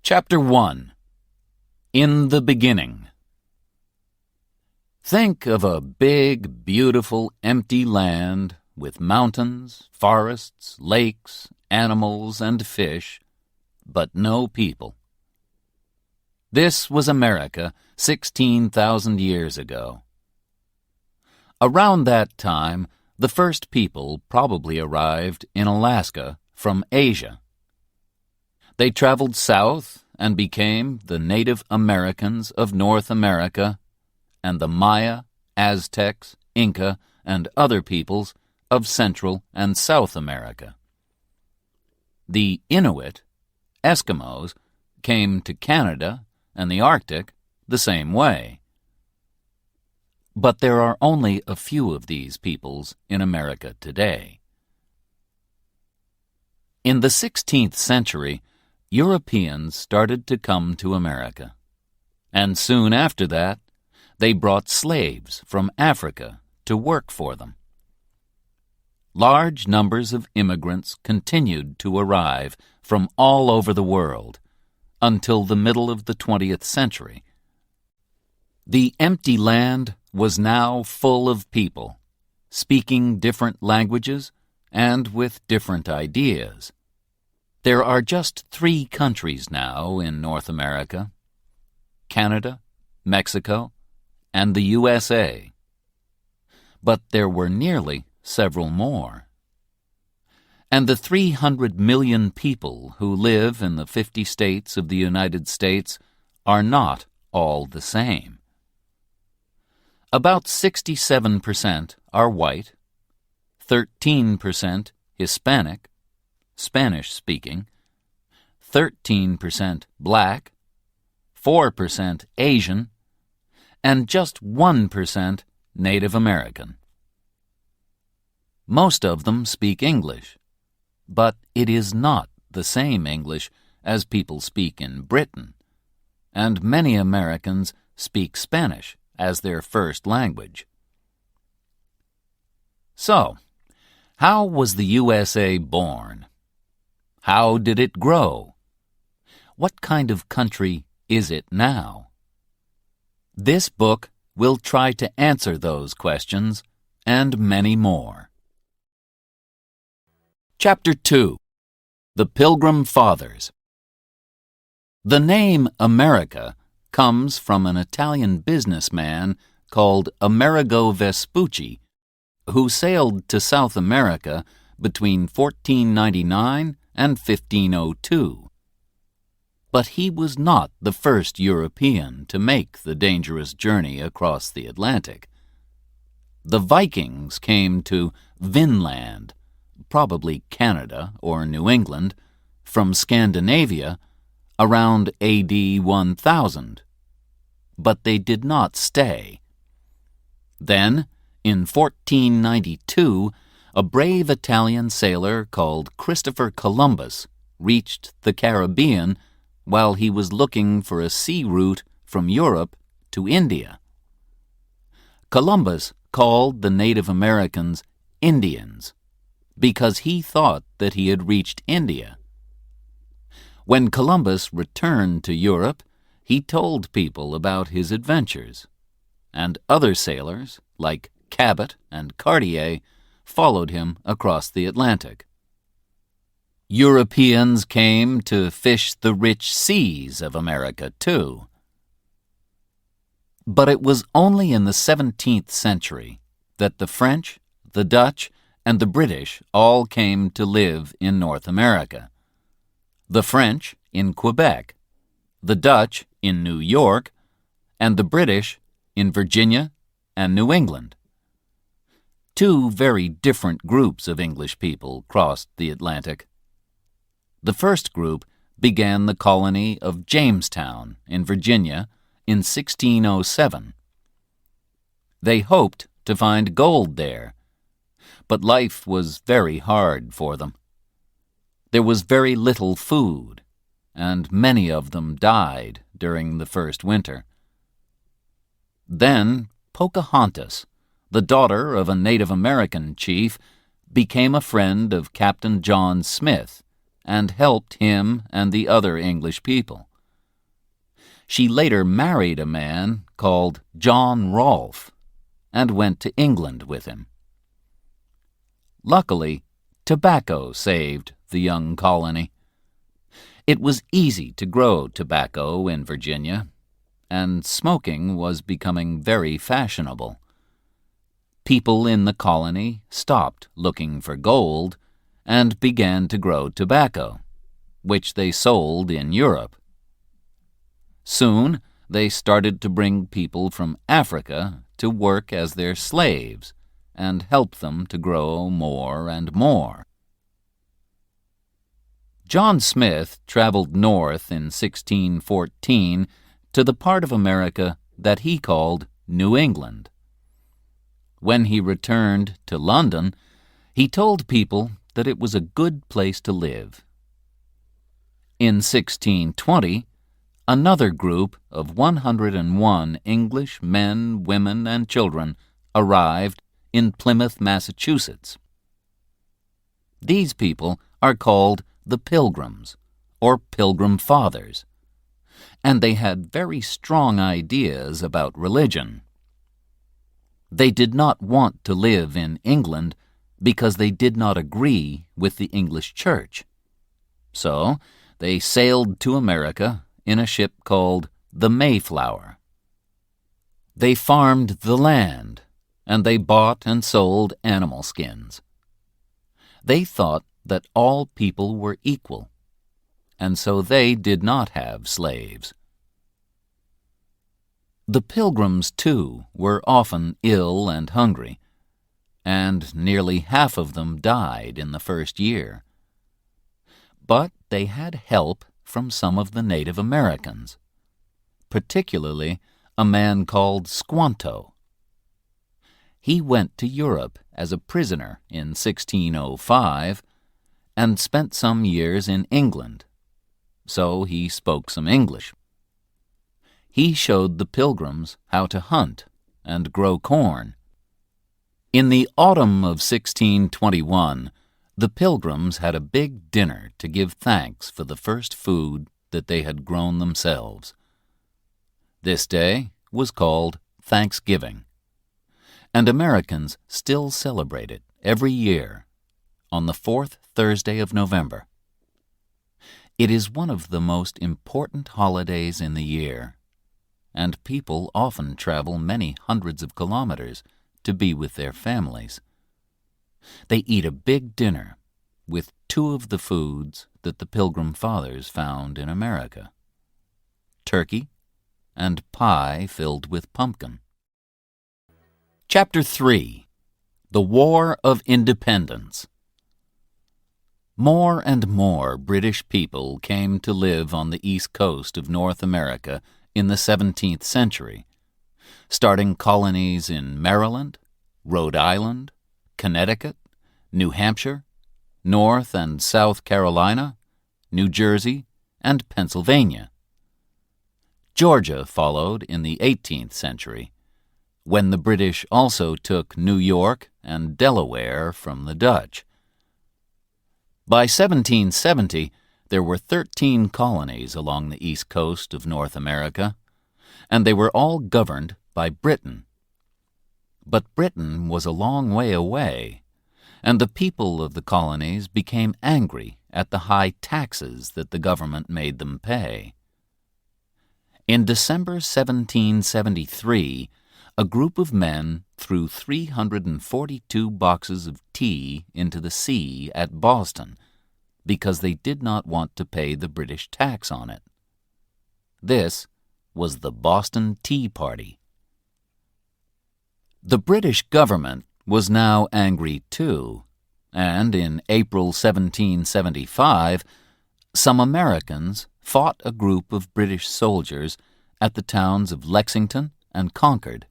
Chapter 1. In the Beginning. Think of a big, beautiful, empty land with mountains, forests, lakes, animals, and fish, but no people. This was America 16,000 years ago. Around that time, the first people probably arrived in Alaska from Asia. They traveled south and became the Native Americans of North America and the Maya, Aztecs, Inca, and other peoples of Central and South America. The Inuit, Eskimos, came to Canada and the Arctic the same way. But there are only a few of these peoples in America today. In the 16th century, Europeans started to come to America, and soon after that, they brought slaves from Africa to work for them. Large numbers of immigrants continued to arrive from all over the world until the middle of the 20th century. The empty land was now full of people, speaking different languages and with different ideas. There are just 3 countries now in North America: Canada, Mexico, and the USA. But there were nearly several more. And the 300 million people who live in the 50 states of the United States are not all the same. About 67% are white, 13% Hispanic, Spanish-speaking, 13% black, 4% Asian, and just 1% Native American. Most of them speak English, but it is not the same English as people speak in Britain, and many Americans speak Spanish as their first language. So, how was the USA born? How did it grow? What kind of country is it now? This book will try to answer those questions and many more. Chapter 2. The Pilgrim Fathers. The name America comes from an Italian businessman called Amerigo Vespucci, who sailed to South America between 1499 and 1502. But he was not the first European to make the dangerous journey across the Atlantic. The Vikings came to Vinland, probably Canada or New England, from Scandinavia around AD 1000. But they did not stay. Then, in 1492, a brave Italian sailor called Christopher Columbus reached the Caribbean while he was looking for a sea route from Europe to India. Columbus called the Native Americans Indians because he thought that he had reached India. When Columbus returned to Europe, he told people about his adventures, and other sailors, like Cabot and Cartier, followed him across the Atlantic. Europeans came to fish the rich seas of America, too. But it was only in the 17th century that the French, the Dutch, and the British all came to live in North America. The French in Quebec, the Dutch in New York, and the British in Virginia and New England. 2 very different groups of English people crossed the Atlantic. The first group began the colony of Jamestown in Virginia in 1607. They hoped to find gold there, but life was very hard for them. There was very little food, and many of them died during the first winter. Then Pocahontas, the daughter of a Native American chief, became a friend of Captain John Smith and helped him and the other English people. She later married a man called John Rolfe and went to England with him. Luckily, tobacco saved the young colony. It was easy to grow tobacco in Virginia, and smoking was becoming very fashionable. People in the colony stopped looking for gold and began to grow tobacco, which they sold in Europe. Soon, they started to bring people from Africa to work as their slaves and help them to grow more and more. John Smith traveled north in 1614 to the part of America that he called New England. When he returned to London, he told people that it was a good place to live. In 1620, another group of 101 English men, women, and children arrived in Plymouth, Massachusetts. These people are called the Pilgrims, or Pilgrim Fathers, and they had very strong ideas about religion. They did not want to live in England because they did not agree with the English Church. So they sailed to America in a ship called the Mayflower. They farmed the land, and they bought and sold animal skins. They thought that all people were equal, and so they did not have slaves. The Pilgrims, too, were often ill and hungry, and nearly half of them died in the first year. But they had help from some of the Native Americans, particularly a man called Squanto. He went to Europe as a prisoner in 1605 and spent some years in England, so he spoke some English. He showed the Pilgrims how to hunt and grow corn. In the autumn of 1621, the Pilgrims had a big dinner to give thanks for the first food that they had grown themselves. This day was called Thanksgiving, and Americans still celebrate it every year on the fourth Thursday of November. It is one of the most important holidays in the year, and people often travel many hundreds of kilometers to be with their families. They eat a big dinner with two of the foods that the Pilgrim Fathers found in America: turkey and pie filled with pumpkin. Chapter 3: The War of Independence. More and more British people came to live on the east coast of North America in the 17th century, starting colonies in Maryland, Rhode Island, Connecticut, New Hampshire, North and South Carolina, New Jersey, and Pennsylvania. Georgia followed in the 18th century, when the British also took New York and Delaware from the Dutch. By 1770, there were 13 colonies along the east coast of North America, and they were all governed by Britain. But Britain was a long way away, and the people of the colonies became angry at the high taxes that the government made them pay. In December 1773, a group of men threw 342 boxes of tea into the sea at Boston because they did not want to pay the British tax on it. This was the Boston Tea Party. The British government was now angry too, and in April 1775, some Americans fought a group of British soldiers at the towns of Lexington and Concord,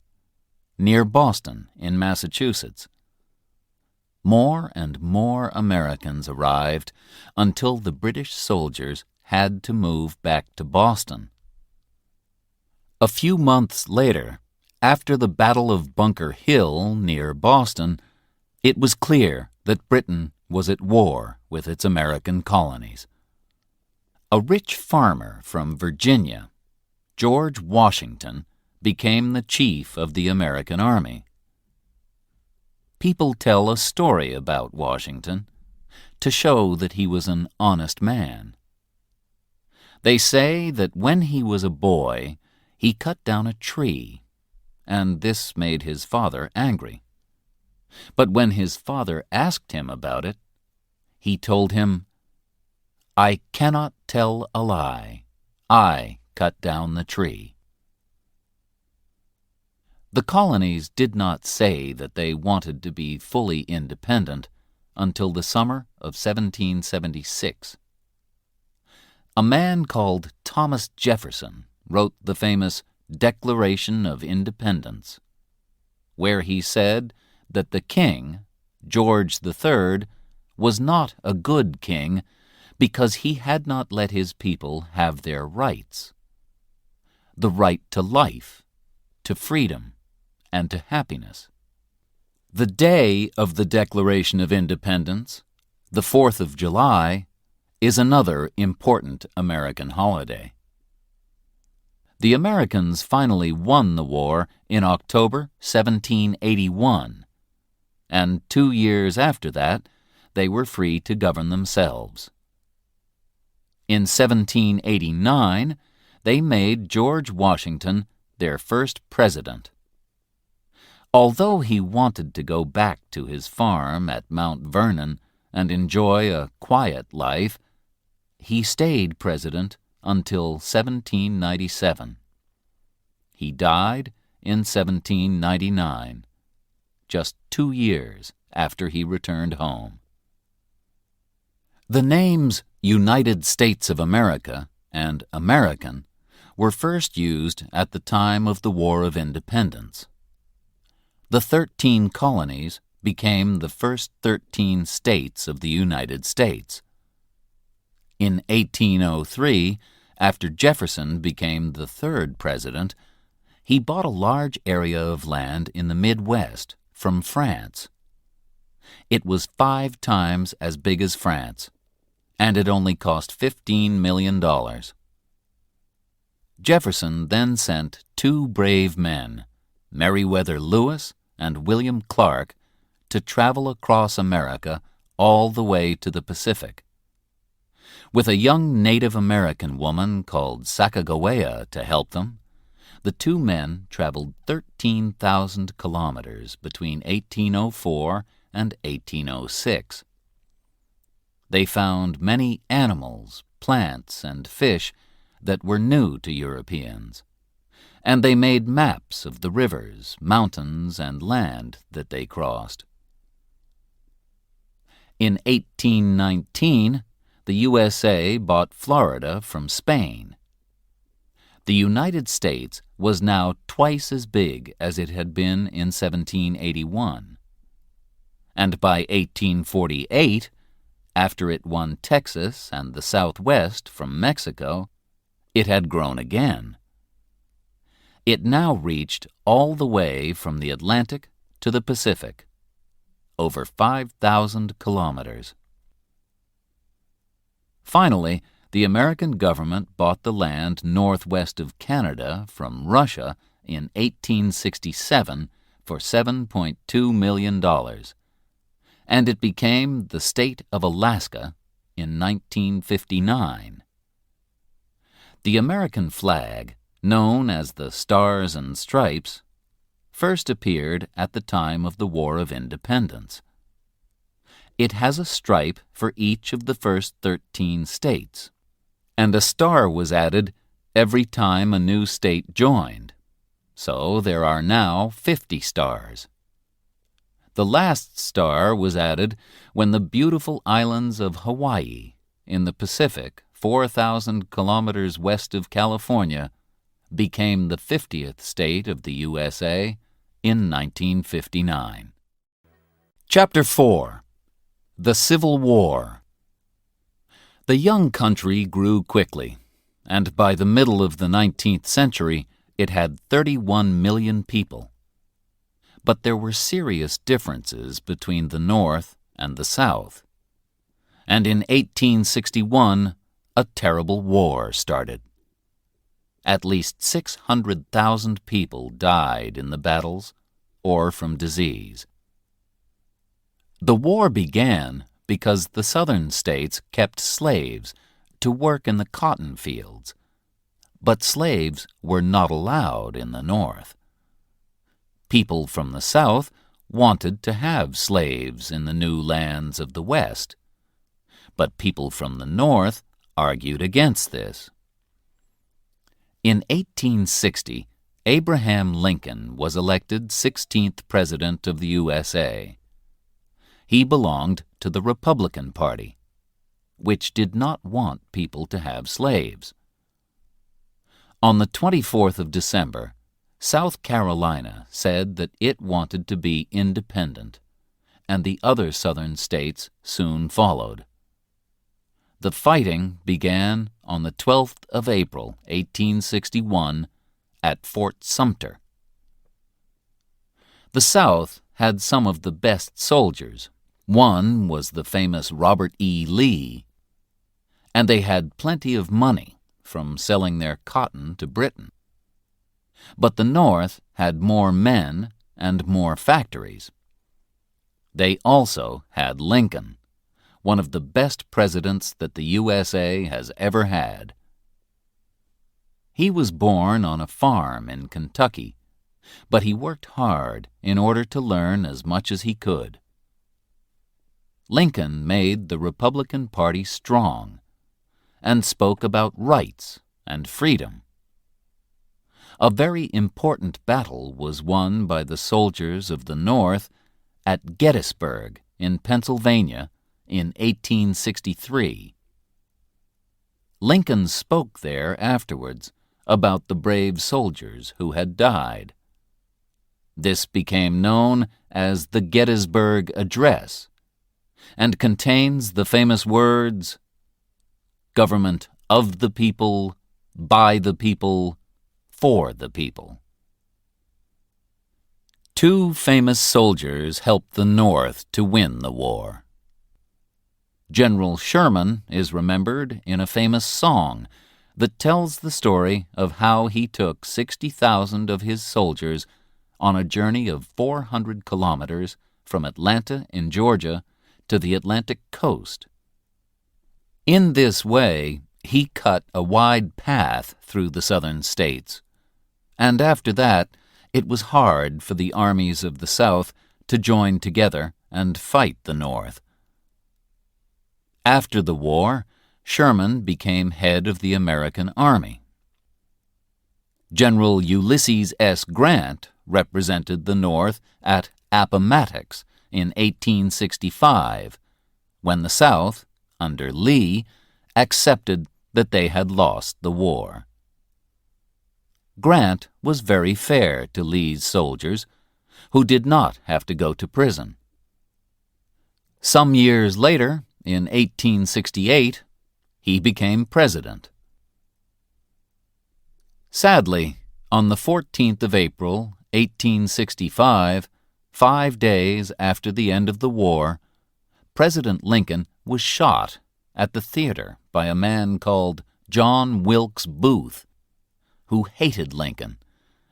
near Boston in Massachusetts. More and more Americans arrived until the British soldiers had to move back to Boston. A few months later, after the Battle of Bunker Hill near Boston, it was clear that Britain was at war with its American colonies. A rich farmer from Virginia, George Washington became the chief of the American Army. People tell a story about Washington to show that he was an honest man. They say that when he was a boy, he cut down a tree, and this made his father angry. But when his father asked him about it, he told him, "I cannot tell a lie. I cut down the tree." The colonies did not say that they wanted to be fully independent until the summer of 1776. A man called Thomas Jefferson wrote the famous Declaration of Independence, where he said that the king, George III, was not a good king because he had not let his people have their rights. The right to life, to freedom, and to happiness. The day of the Declaration of Independence, the 4th of July, is another important American holiday. The Americans finally won the war in October 1781, and 2 years after that, they were free to govern themselves. In 1789, they made George Washington their first president. Although he wanted to go back to his farm at Mount Vernon and enjoy a quiet life, he stayed president until 1797. He died in 1799, just 2 years after he returned home. The names United States of America and American were first used at the time of the War of Independence. The 13 colonies became the first 13 states of the United States. In 1803, after Jefferson became the third president, he bought a large area of land in the Midwest from France. It was 5 times as big as France, and it only cost $15 million. Jefferson then sent 2 brave men, Meriwether Lewis and William Clark, to travel across America all the way to the Pacific. With a young Native American woman called Sacagawea to help them, the 2 men traveled 13,000 kilometers between 1804 and 1806. They found many animals, plants, and fish that were new to Europeans, and they made maps of the rivers, mountains, and land that they crossed. In 1819, the USA bought Florida from Spain. The United States was now twice as big as it had been in 1781. And by 1848, after it won Texas and the Southwest from Mexico, it had grown again. It now reached all the way from the Atlantic to the Pacific, over 5,000 kilometers. Finally, the American government bought the land northwest of Canada from Russia in 1867 for $7.2 million, and it became the state of Alaska in 1959. The American flag, known as the Stars and Stripes, first appeared at the time of the War of Independence. It has a stripe for each of the first 13 states, and a star was added every time a new state joined, so there are now 50 stars. The last star was added when the beautiful islands of Hawaii, in the Pacific, 4,000 kilometers west of California, became the 50th state of the USA in 1959. Chapter 4. The Civil War. The young country grew quickly, and by the middle of the 19th century it had 31 million people. But there were serious differences between the North and the South. And in 1861, a terrible war started. At least 600,000 people died in the battles or from disease. The war began because the southern states kept slaves to work in the cotton fields, but slaves were not allowed in the North. People from the South wanted to have slaves in the new lands of the West, but people from the North argued against this. In 1860, Abraham Lincoln was elected 16th President of the USA. He belonged to the Republican Party, which did not want people to have slaves. On the 24th of December, South Carolina said that it wanted to be independent, and the other southern states soon followed. The fighting began on the 12th of April, 1861, at Fort Sumter. The South had some of the best soldiers. One was the famous Robert E. Lee, and they had plenty of money from selling their cotton to Britain. But the North had more men and more factories. They also had Lincoln, one of the best presidents that the USA has ever had. He was born on a farm in Kentucky, but he worked hard in order to learn as much as he could. Lincoln made the Republican Party strong and spoke about rights and freedom. A very important battle was won by the soldiers of the North at Gettysburg in Pennsylvania in 1863. Lincoln spoke there afterwards about the brave soldiers who had died. This became known as the Gettysburg Address and contains the famous words, "Government of the people, by the people, for the people." Two famous soldiers helped the North to win the war. General Sherman is remembered in a famous song that tells the story of how he took 60,000 of his soldiers on a journey of 400 kilometers from Atlanta in Georgia to the Atlantic coast. In this way, he cut a wide path through the southern states, and after that, it was hard for the armies of the South to join together and fight the North. After the war, Sherman became head of the American Army. General Ulysses S. Grant represented the North at Appomattox in 1865, when the South, under Lee, accepted that they had lost the war. Grant was very fair to Lee's soldiers, who did not have to go to prison. Some years later, in 1868, he became president. Sadly, on the 14th of April, 1865, 5 days after the end of the war, President Lincoln was shot at the theater by a man called John Wilkes Booth, who hated Lincoln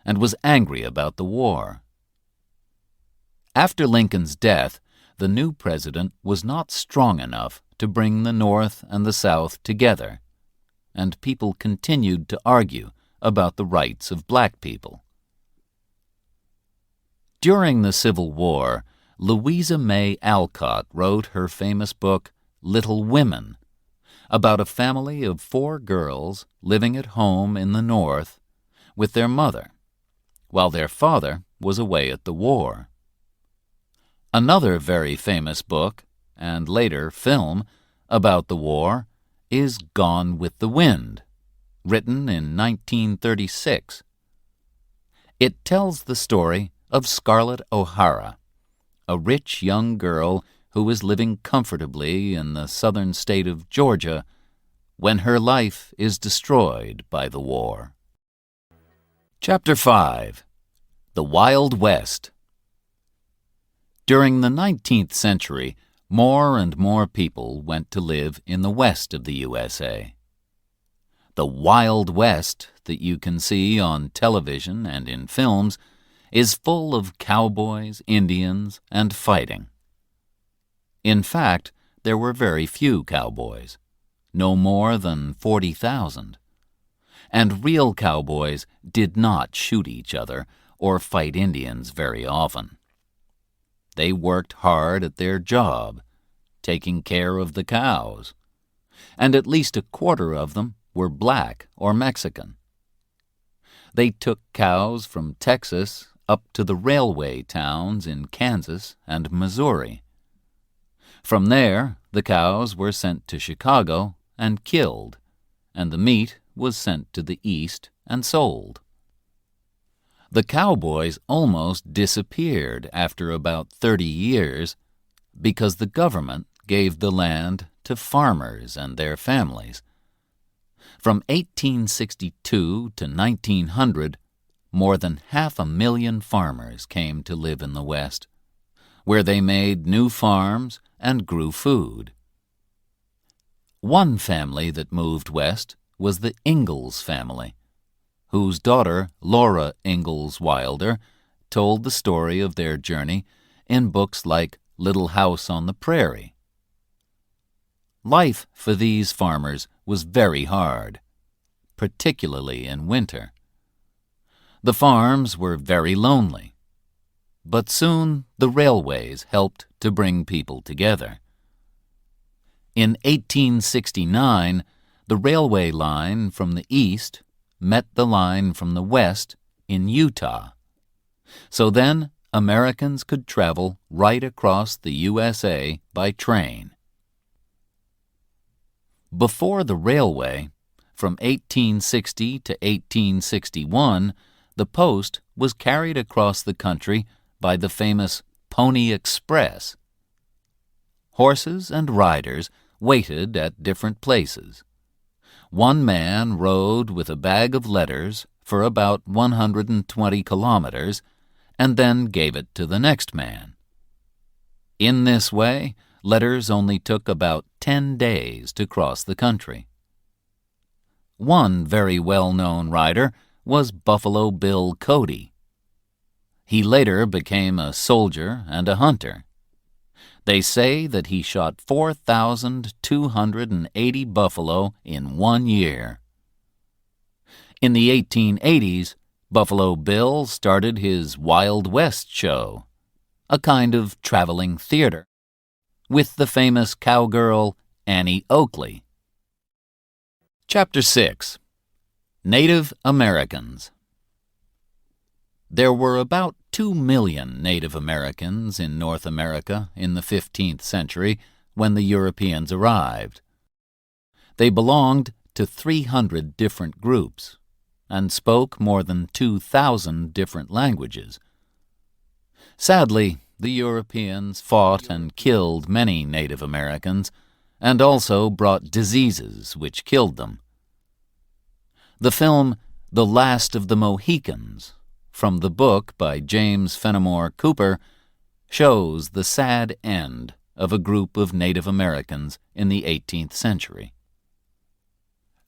and was angry about the war. After Lincoln's death, the new president was not strong enough to bring the North and the South together, and people continued to argue about the rights of black people. During the Civil War, Louisa May Alcott wrote her famous book, Little Women, about a family of 4 girls living at home in the North with their mother, while their father was away at the war. Another very famous book, and later film, about the war is Gone with the Wind, written in 1936. It tells the story of Scarlett O'Hara, a rich young girl who was living comfortably in the southern state of Georgia when her life is destroyed by the war. Chapter 5. The Wild West. During the 19th century, more and more people went to live in the west of the USA. The Wild West that you can see on television and in films is full of cowboys, Indians, and fighting. In fact, there were very few cowboys, no more than 40,000. And real cowboys did not shoot each other or fight Indians very often. They worked hard at their job, taking care of the cows, and at least a quarter of them were black or Mexican. They took cows from Texas up to the railway towns in Kansas and Missouri. From there, the cows were sent to Chicago and killed, and the meat was sent to the East and sold. The cowboys almost disappeared after about 30 years because the government gave the land to farmers and their families. From 1862 to 1900, more than 500,000 farmers came to live in the West, where they made new farms and grew food. One family that moved west was the Ingalls family, whose daughter, Laura Ingalls Wilder, told the story of their journey in books like Little House on the Prairie. Life for these farmers was very hard, particularly in winter. The farms were very lonely, but soon the railways helped to bring people together. In 1869, the railway line from the east met the line from the west in Utah. So then Americans could travel right across the USA by train. Before the railway, from 1860 to 1861, the post was carried across the country by the famous Pony Express. Horses and riders waited at different places. One man rode with a bag of letters for about 120 kilometers and then gave it to the next man. In this way, letters only took about 10 days to cross the country. One very well-known rider was Buffalo Bill Cody. He later became a soldier and a hunter. They say that he shot 4,280 buffalo in 1 year. In the 1880s, Buffalo Bill started his Wild West show, a kind of traveling theater, with the famous cowgirl Annie Oakley. Chapter 6. Native Americans. There were about 2 million Native Americans in North America in the 15th century when the Europeans arrived. They belonged to 300 different groups and spoke more than 2,000 different languages. Sadly, the Europeans fought and killed many Native Americans and also brought diseases which killed them. The film The Last of the Mohicans, from the book by James Fenimore Cooper, shows the sad end of a group of Native Americans in the 18th century.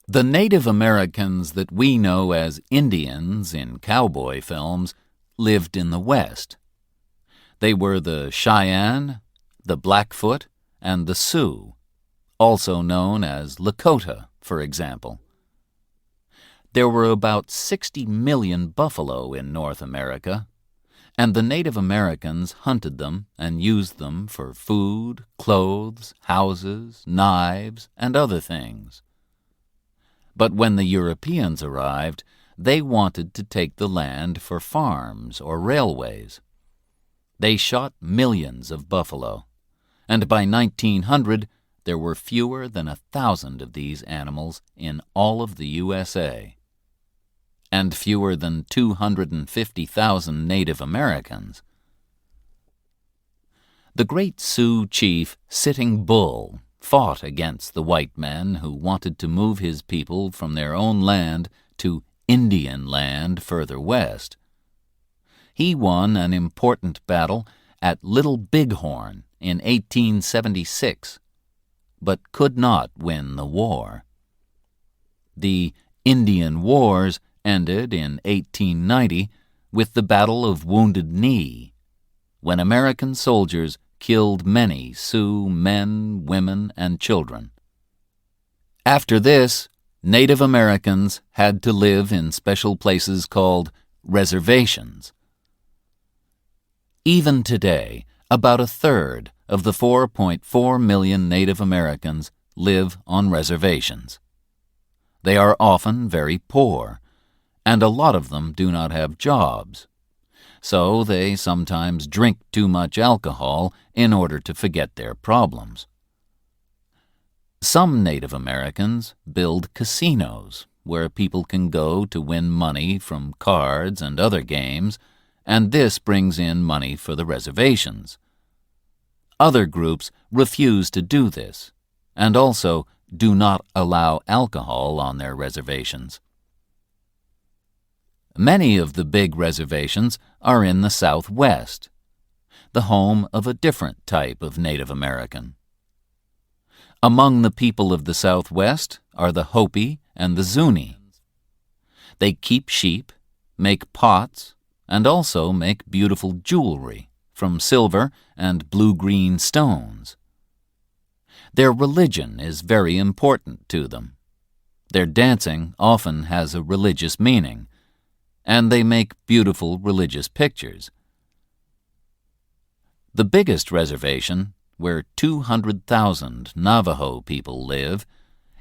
The Native Americans that we know as Indians in cowboy films lived in the West. They were the Cheyenne, the Blackfoot, and the Sioux, also known as Lakota, for example. There were about 60 million buffalo in North America, and the Native Americans hunted them and used them for food, clothes, houses, knives, and other things. But when the Europeans arrived, they wanted to take the land for farms or railways. They shot millions of buffalo, and by 1900 there were fewer than 1,000 of these animals in all of the USA, and fewer than 250,000 Native Americans. The great Sioux chief Sitting Bull fought against the white men who wanted to move his people from their own land to Indian land further west. He won an important battle at Little Bighorn in 1876, but could not win the war. The Indian Wars ended in 1890 with the Battle of Wounded Knee, when American soldiers killed many Sioux men, women, and children. After this, Native Americans had to live in special places called reservations. Even today, about a third of the 4.4 million Native Americans live on reservations. They are often very poor, and a lot of them do not have jobs. So they sometimes drink too much alcohol in order to forget their problems. Some Native Americans build casinos where people can go to win money from cards and other games, and this brings in money for the reservations. Other groups refuse to do this, and also do not allow alcohol on their reservations. Many of the big reservations are in the Southwest, the home of a different type of Native American. Among the people of the Southwest are the Hopi and the Zuni. They keep sheep, make pots, and also make beautiful jewelry from silver and blue-green stones. Their religion is very important to them. Their dancing often has a religious meaning, and they make beautiful religious pictures. The biggest reservation, where 200,000 Navajo people live,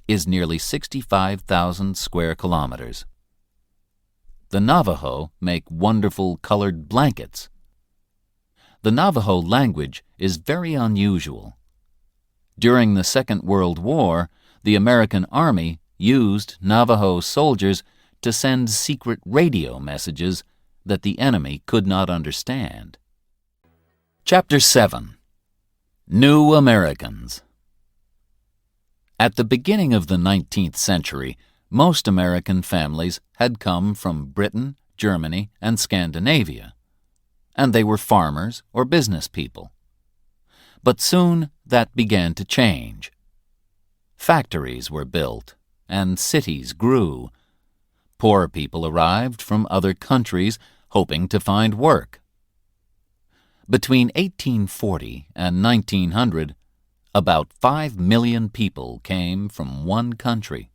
is nearly 65,000 square kilometers. The Navajo make wonderful colored blankets. The Navajo language is very unusual. During the Second World War, the American Army used Navajo soldiers to send secret radio messages that the enemy could not understand. Chapter 7. New Americans. At the beginning of the 19th century, most American families had come from Britain, Germany, and Scandinavia, and they were farmers or business people. But soon that began to change. Factories were built, and cities grew. Poor people arrived from other countries hoping to find work. Between 1840 and 1900, about 5 million people came from one country,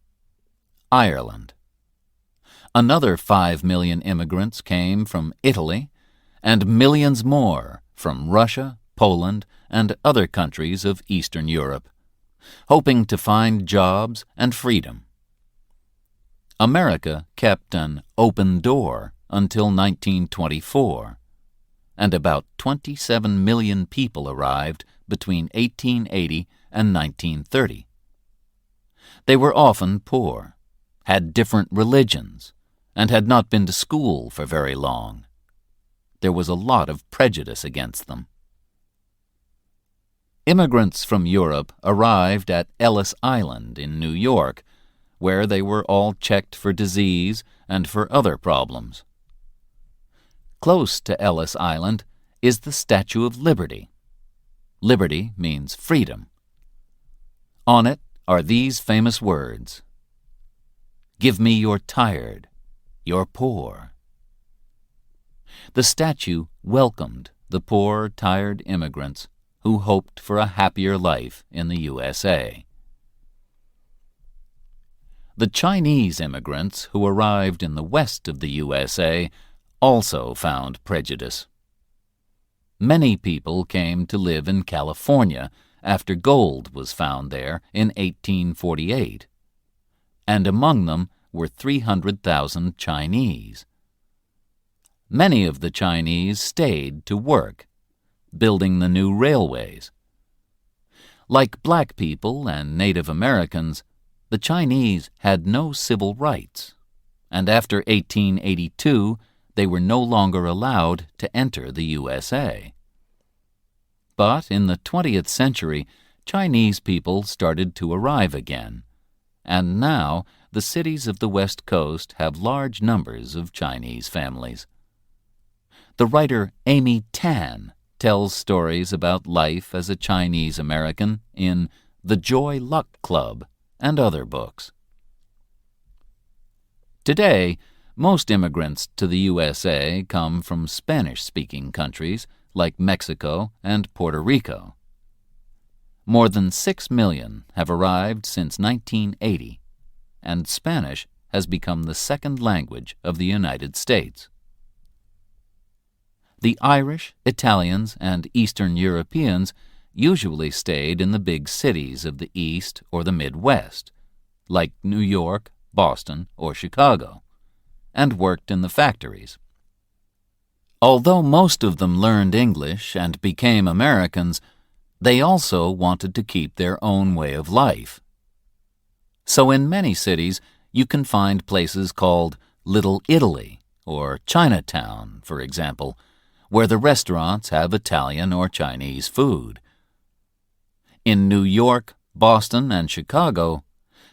Ireland. Another 5 million immigrants came from Italy, and millions more from Russia, Poland, and other countries of Eastern Europe, hoping to find jobs and freedom. America kept an open door until 1924. And about 27 million people arrived between 1880 and 1930. They were often poor, had different religions, and had not been to school for very long. There was a lot of prejudice against them. Immigrants from Europe arrived at Ellis Island in New York, where they were all checked for disease and for other problems. Close to Ellis Island is the Statue of Liberty. Liberty means freedom. On it are these famous words: "Give me your tired, your poor." The statue welcomed the poor, tired immigrants who hoped for a happier life in the USA. The Chinese immigrants who arrived in the west of the USA also found prejudice. Many people came to live in California after gold was found there in 1848, and among them were 300,000 Chinese. Many of the Chinese stayed to work, building the new railways. Like black people and Native Americans, the Chinese had no civil rights, and after 1882, they were no longer allowed to enter the USA. But in the 20th century, Chinese people started to arrive again, and now the cities of the West Coast have large numbers of Chinese families. The writer Amy Tan tells stories about life as a Chinese American in The Joy Luck Club and other books. Today, most immigrants to the USA come from Spanish-speaking countries like Mexico and Puerto Rico. More than 6 million have arrived since 1980, and Spanish has become the second language of the United States. The Irish, Italians, and Eastern Europeans usually stayed in the big cities of the East or the Midwest, like New York, Boston, or Chicago, and worked in the factories. Although most of them learned English and became Americans, they also wanted to keep their own way of life. So in many cities, you can find places called Little Italy or Chinatown, for example, where the restaurants have Italian or Chinese food. In New York, Boston, and Chicago,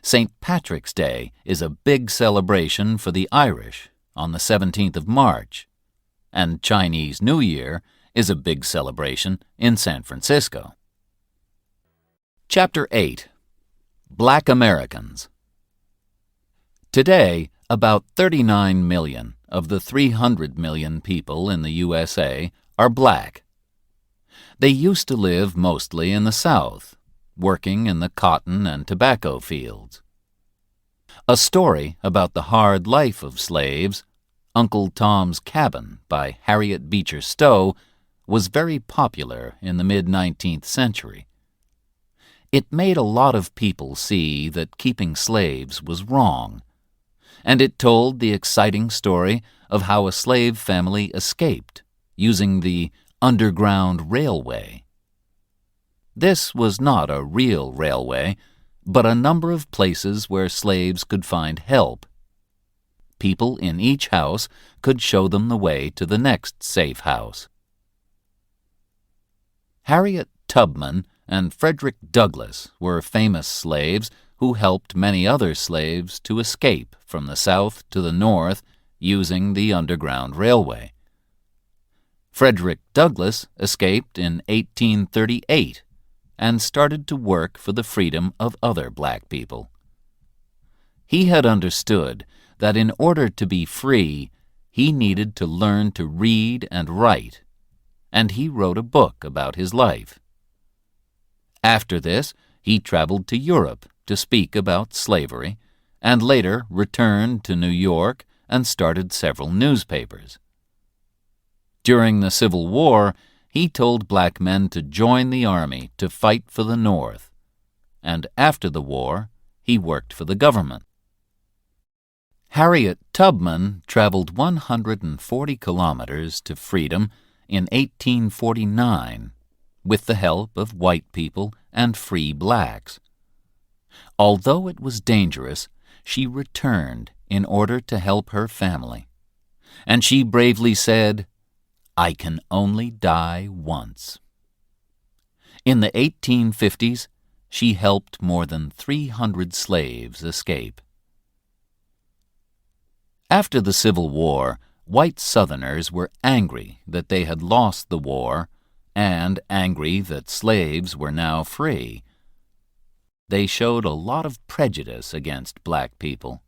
St. Patrick's Day is a big celebration for the Irish on the 17th of March, and Chinese New Year is a big celebration in San Francisco. Chapter 8. Black Americans. Today, about 39 million of the 300 million people in the USA are black. They used to live mostly in the South, working in the cotton and tobacco fields. A story about the hard life of slaves, Uncle Tom's Cabin by Harriet Beecher Stowe, was very popular in the mid-19th century. It made a lot of people see that keeping slaves was wrong, and it told the exciting story of how a slave family escaped using the Underground Railway. This was not a real railway, but a number of places where slaves could find help. People in each house could show them the way to the next safe house. Harriet Tubman and Frederick Douglass were famous slaves who helped many other slaves to escape from the South to the North using the Underground Railway. Frederick Douglass escaped in 1838 and started to work for the freedom of other black people. He had understood that in order to be free, he needed to learn to read and write, and he wrote a book about his life. After this, he traveled to Europe to speak about slavery, and later returned to New York and started several newspapers. During the Civil War, he told black men to join the army to fight for the North, and after the war, he worked for the government. Harriet Tubman traveled 140 kilometers to freedom in 1849 with the help of white people and free blacks. Although it was dangerous, she returned in order to help her family, and she bravely said, "I can only die once." In the 1850s, she helped more than 300 slaves escape. After the Civil War, white Southerners were angry that they had lost the war and angry that slaves were now free. They showed a lot of prejudice against black people.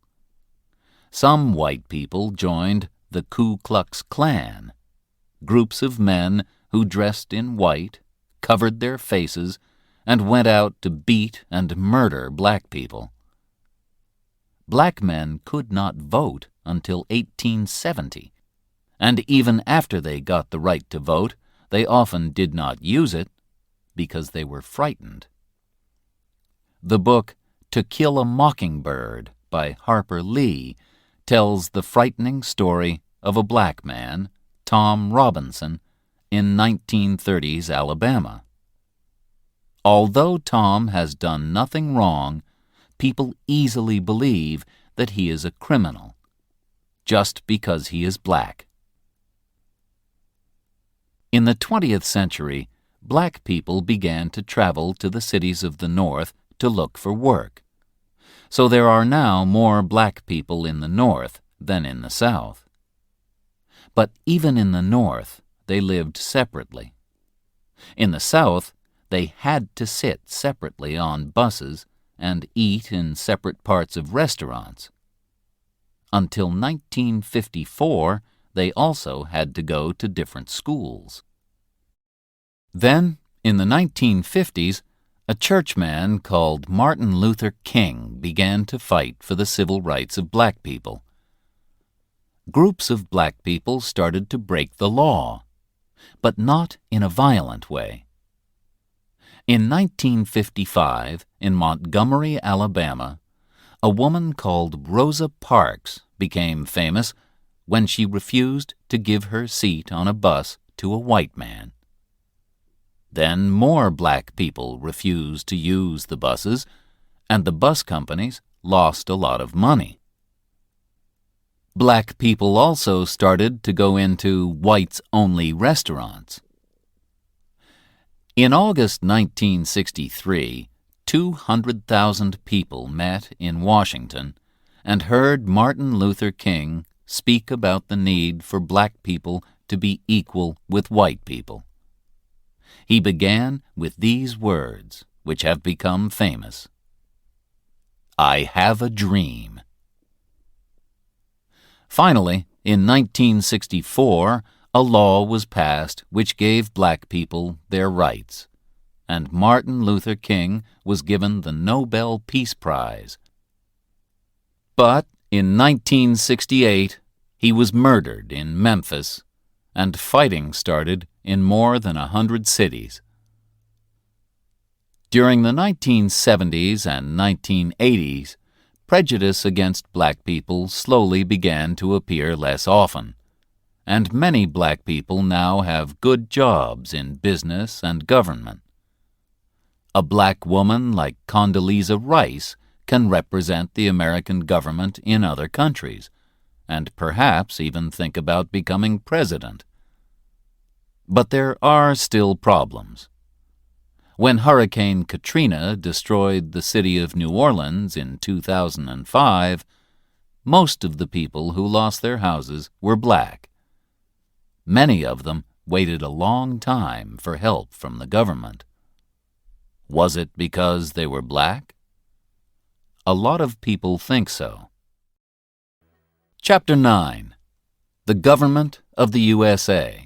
Some white people joined the Ku Klux Klan, groups of men who dressed in white, covered their faces, and went out to beat and murder black people. Black men could not vote until 1870, and even after they got the right to vote, they often did not use it because they were frightened. The book To Kill a Mockingbird by Harper Lee tells the frightening story of a black man, Tom Robinson, in 1930s Alabama. Although Tom has done nothing wrong, people easily believe that he is a criminal, just because he is black. In the 20th century, black people began to travel to the cities of the North to look for work. So there are now more black people in the North than in the South. But even in the North, they lived separately. In the South, they had to sit separately on buses and eat in separate parts of restaurants. until 1954 they also had to go to different schools. Then, in the 1950s, a churchman called Martin Luther King began to fight for the civil rights of black people. Groups of black people started to break the law, but not in a violent way. In 1955, in Montgomery, Alabama, a woman called Rosa Parks became famous when she refused to give her seat on a bus to a white man. Then more black people refused to use the buses, and the bus companies lost a lot of money. Black people also started to go into whites-only restaurants. In August 1963, 200,000 people met in Washington and heard Martin Luther King speak about the need for black people to be equal with white people. He began with these words, which have become famous: "I have a dream." Finally, in 1964, a law was passed which gave black people their rights, and Martin Luther King was given the Nobel Peace Prize. But in 1968, he was murdered in Memphis, and fighting started in more than 100 cities. During the 1970s and 1980s, prejudice against black people slowly began to appear less often, and many black people now have good jobs in business and government. A black woman like Condoleezza Rice can represent the American government in other countries, and perhaps even think about becoming president. But there are still problems. When Hurricane Katrina destroyed the city of New Orleans in 2005, most of the people who lost their houses were black. Many of them waited a long time for help from the government. Was it because they were black? A lot of people think so. Chapter 9. The Government of the USA.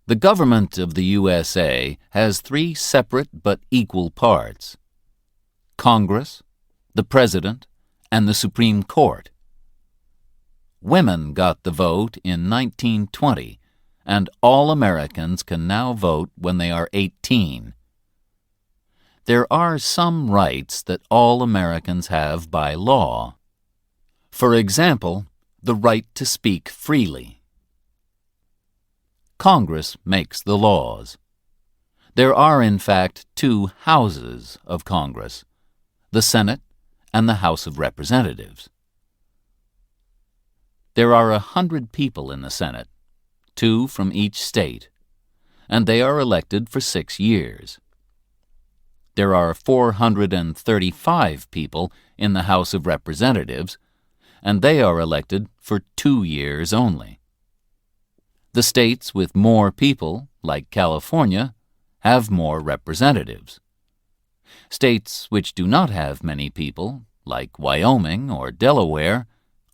The government of the USA has three separate but equal parts: Congress, the President, and the Supreme Court. Women got the vote in 1920, and all Americans can now vote when they are 18. There are some rights that all Americans have by law. For example, the right to speak freely. Congress makes the laws. There are, in fact, two houses of Congress, the Senate and the House of Representatives. There are 100 people in the Senate, 2 from each state, and they are elected for 6 years. There are 435 people in the House of Representatives, and they are elected for 2 years only. The states with more people, like California, have more representatives. States which do not have many people, like Wyoming or Delaware,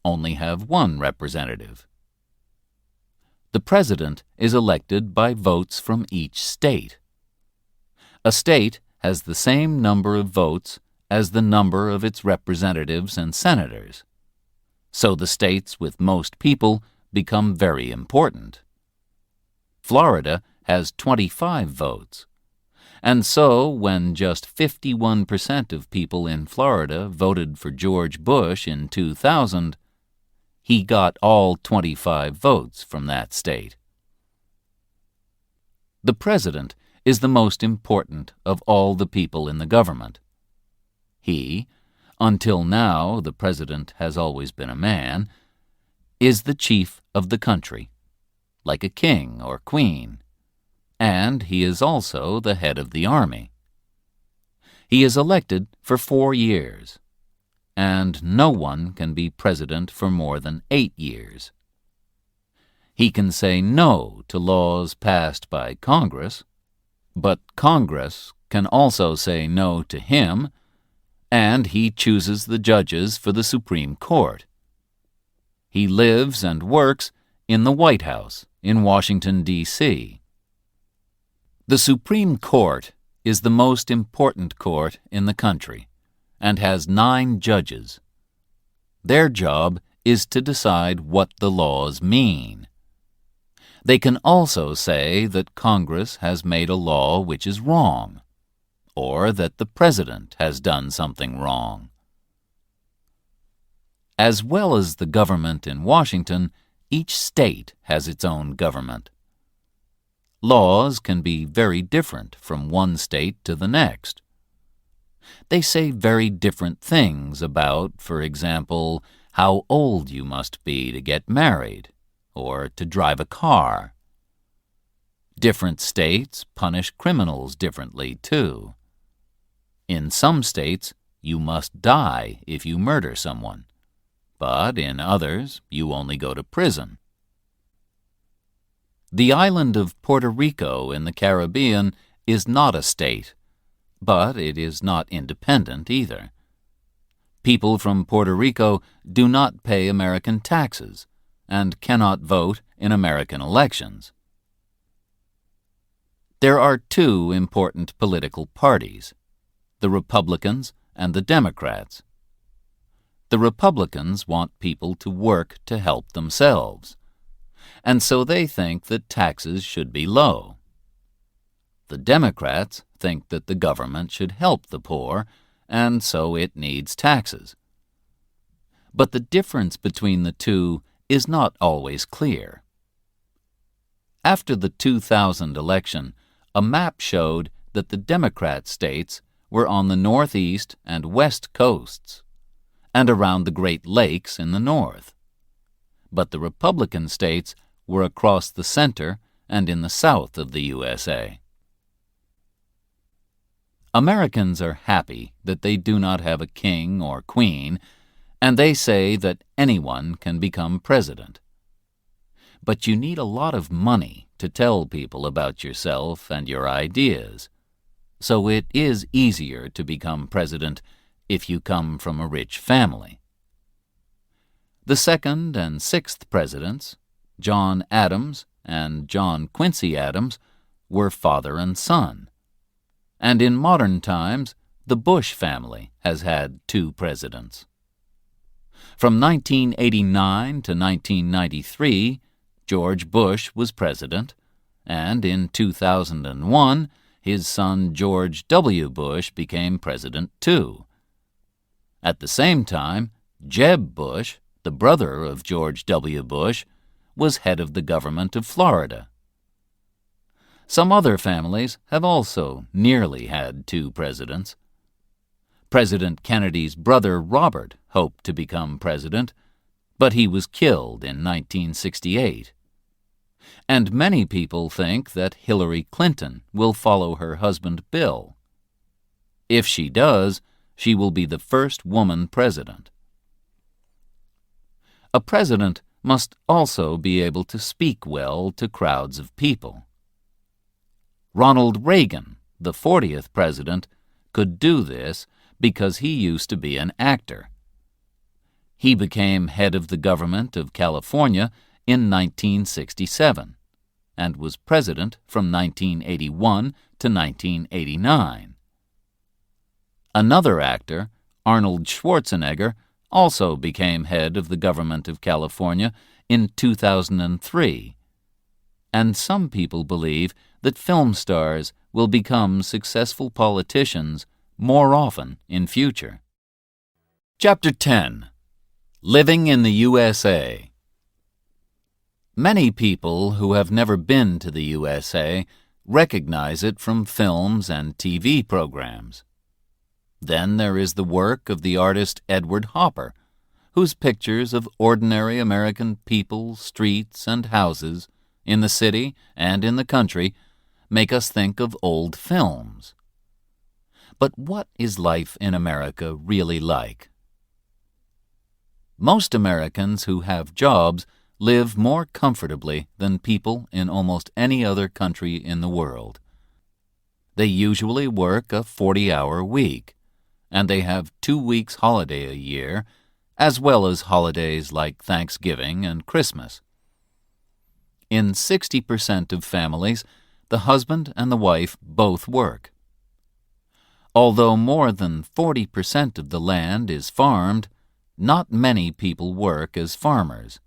only have 1 representative. The president is elected by votes from each state. A state has the same number of votes as the number of its representatives and senators. So the states with most people become very important. Florida has 25 votes, and so when just 51% of people in Florida voted for George Bush in 2000, he got all 25 votes from that state. The president is the most important of all the people in the government. He, until now the president has always been a man, is the chief of the country, like a king or queen, and he is also the head of the army. He is elected for 4 years, and no one can be president for more than 8 years. He can say no to laws passed by Congress, but Congress can also say no to him, and he chooses the judges for the Supreme Court. He lives and works in the White House in Washington, D.C. The Supreme Court is the most important court in the country and has 9 judges. Their job is to decide what the laws mean. They can also say that Congress has made a law which is wrong, or that the President has done something wrong. As well as the government in Washington, each state has its own government. Laws can be very different from one state to the next. They say very different things about, for example, how old you must be to get married, or to drive a car. Different states punish criminals differently, too. In some states, you must die if you murder someone, but in others, you only go to prison. The island of Puerto Rico in the Caribbean is not a state, but it is not independent either. People from Puerto Rico do not pay American taxes and cannot vote in American elections. There are 2 important political parties, the Republicans and the Democrats. The Republicans want people to work to help themselves, and so they think that taxes should be low. The Democrats think that the government should help the poor, and so it needs taxes. But the difference between the 2 is not always clear. After the 2000 election, a map showed that the Democrat states were on the northeast and west coasts, and around the Great Lakes in the north. But the Republican states were across the center and in the south of the USA. Americans are happy that they do not have a king or queen, and they say that anyone can become president. But you need a lot of money to tell people about yourself and your ideas, so it is easier to become president if you come from a rich family. The 2nd and 6th presidents, John Adams and John Quincy Adams, were father and son. And in modern times, the Bush family has had 2 presidents. From 1989 to 1993, George Bush was president, and in 2001, his son George W. Bush became president too. At the same time, Jeb Bush, the brother of George W. Bush, was head of the government of Florida. Some other families have also nearly had 2 presidents. President Kennedy's brother Robert hoped to become president, but he was killed in 1968. And many people think that Hillary Clinton will follow her husband Bill. If she does, she will be the first woman president. A president must also be able to speak well to crowds of people. Ronald Reagan, the 40th president, could do this because he used to be an actor. He became head of the government of California in 1967 and was president from 1981 to 1989. Another actor, Arnold Schwarzenegger, also became head of the government of California in 2003. And some people believe that film stars will become successful politicians more often in future. Chapter 10. Living in the USA. Many people who have never been to the USA recognize it from films and TV programs. Then there is the work of the artist Edward Hopper, whose pictures of ordinary American people, streets, and houses in the city and in the country make us think of old films. But what is life in America really like? Most Americans who have jobs live more comfortably than people in almost any other country in the world. They usually work a 40-hour week, and they have 2 weeks holiday a year, as well as holidays like Thanksgiving and Christmas. In 60% of families, the husband and the wife both work. Although more than 40% of the land is farmed, not many people work as farmers,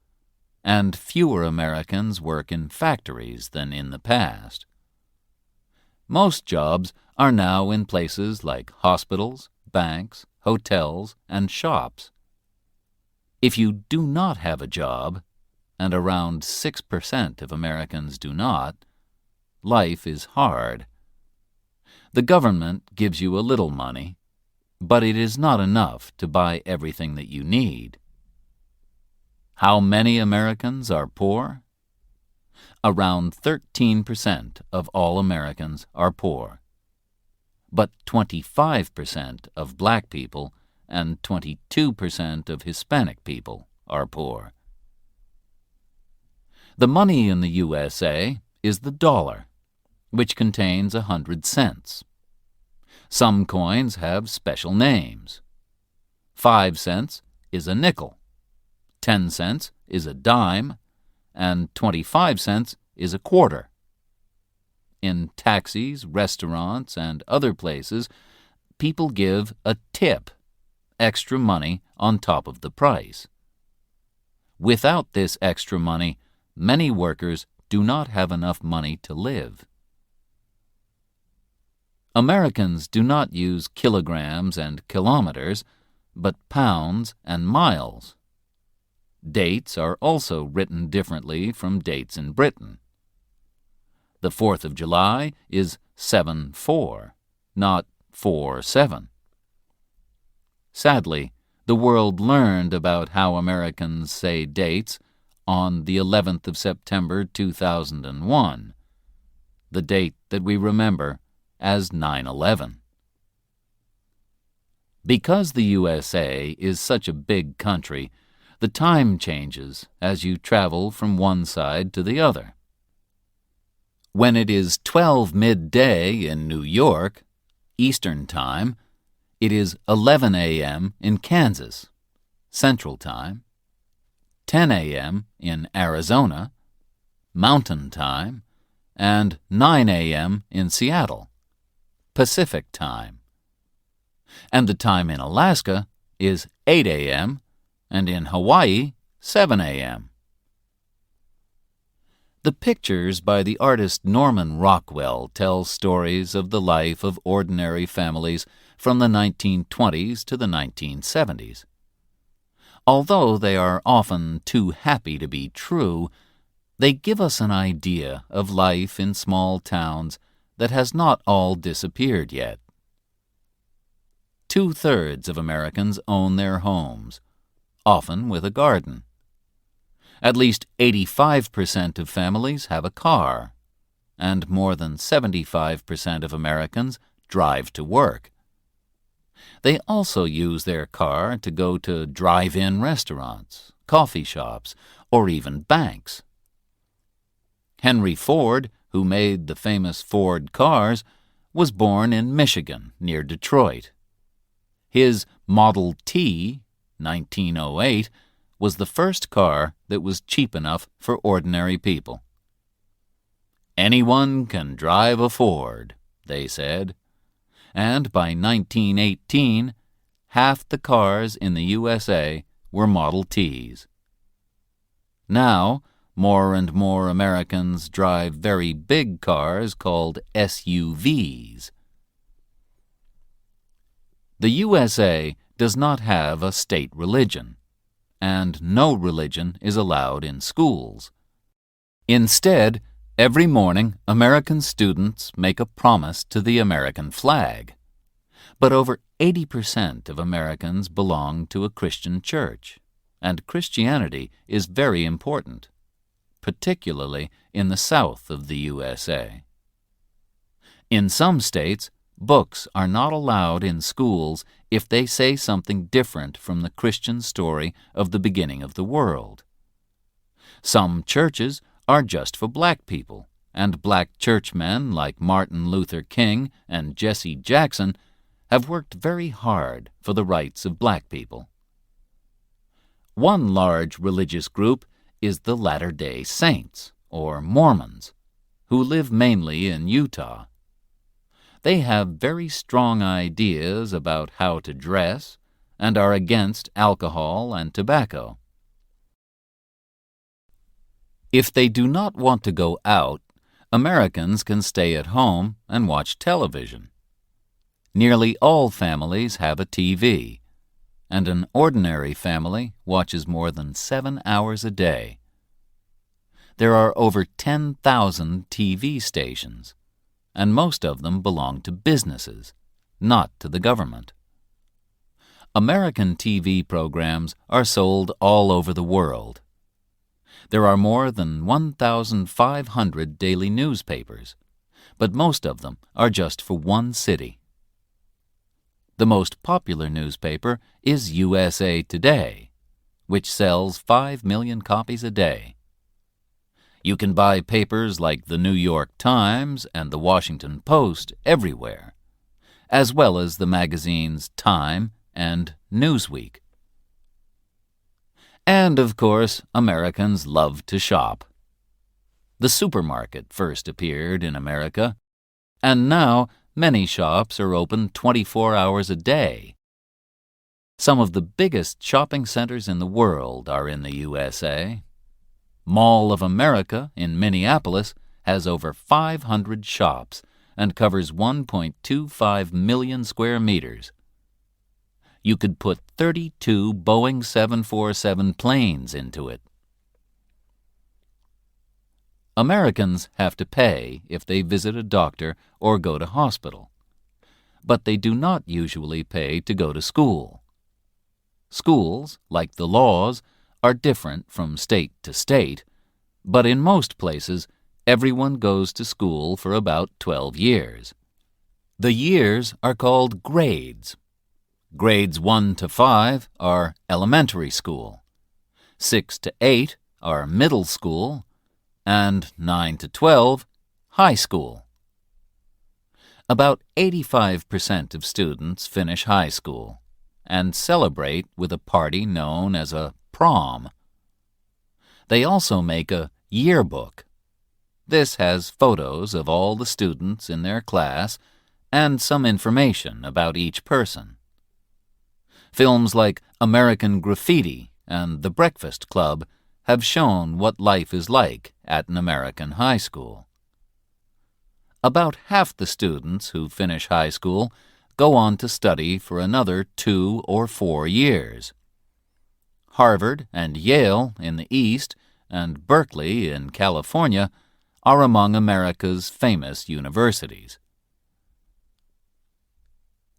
and fewer Americans work in factories than in the past. Most jobs are now in places like hospitals, banks, hotels, and shops. If you do not have a job, and around 6% of Americans do not, life is hard. The government gives you a little money, but it is not enough to buy everything that you need. How many Americans are poor? Around 13% of all Americans are poor, but 25% of black people and 22% of Hispanic people are poor. The money in the USA is the dollar, which contains 100 cents. Some coins have special names. 5 cents is a nickel, 10 cents is a dime, and 25 cents is a quarter. In taxis, restaurants, and other places, people give a tip, extra money on top of the price. Without this extra money, many workers do not have enough money to live. Americans do not use kilograms and kilometers, but pounds and miles. Dates are also written differently from dates in Britain. The 4th of July is 7-4, not 4-7. Sadly, the world learned about how Americans say dates on the 11th of September 2001, the date that we remember as 9/11. Because the USA is such a big country, the time changes as you travel from one side to the other. When it is 12 midday in New York, Eastern Time, it is 11 a.m. in Kansas, Central Time, 10 a.m. in Arizona, Mountain Time, and 9 a.m. in Seattle, Pacific Time. And the time in Alaska is 8 a.m., and in Hawaii, 7 a.m. The pictures by the artist Norman Rockwell tell stories of the life of ordinary families from the 1920s to the 1970s. Although they are often too happy to be true, they give us an idea of life in small towns that has not all disappeared yet. 2/3 of Americans own their homes, often with a garden. At least 85% of families have a car, and more than 75% of Americans drive to work. They also use their car to go to drive-in restaurants, coffee shops, or even banks. Henry Ford, who made the famous Ford cars, was born in Michigan, near Detroit. His Model T, 1908, was the first car that was cheap enough for ordinary people. Anyone can drive a Ford, they said, and by 1918, half the cars in the USA were Model Ts. Now, more and more Americans drive very big cars called SUVs. The USA does not have a state religion, and no religion is allowed in schools. Instead, every morning American students make a promise to the American flag. But over 80% of Americans belong to a Christian church, and Christianity is very important, particularly in the South of the USA. In some states, books are not allowed in schools if they say something different from the Christian story of the beginning of the world. Some churches are just for black people, and black churchmen like Martin Luther King and Jesse Jackson have worked very hard for the rights of black people. One large religious group is the Latter-day Saints, or Mormons, who live mainly in Utah. They have very strong ideas about how to dress and are against alcohol and tobacco. If they do not want to go out, Americans can stay at home and watch television. Nearly all families have a TV, and an ordinary family watches more than 7 hours a day. There are over 10,000 TV stations, and most of them belong to businesses, not to the government. American TV programs are sold all over the world. There are more than 1,500 daily newspapers, but most of them are just for one city. The most popular newspaper is USA Today, which sells 5 million copies a day. You can buy papers like the New York Times and the Washington Post everywhere, as well as the magazines Time and Newsweek. And, of course, Americans love to shop. The supermarket first appeared in America, and now many shops are open 24 hours a day. Some of the biggest shopping centers in the world are in the USA. Mall of America in Minneapolis has over 500 shops and covers 1.25 million square meters. You could put 32 Boeing 747 planes into it. Americans have to pay if they visit a doctor or go to hospital, but they do not usually pay to go to school. Schools, like the laws, are different from state to state, but in most places, everyone goes to school for about 12 years. The years are called grades. Grades 1 to 5 are elementary school, 6 to 8 are middle school, and 9 to 12, high school. About 85% of students finish high school and celebrate with a party known as a prom. They also make a yearbook. This has photos of all the students in their class and some information about each person. Films like American Graffiti and The Breakfast Club have shown what life is like at an American high school. About half the students who finish high school go on to study for another 2 or 4 years. Harvard and Yale in the East and Berkeley in California are among America's famous universities.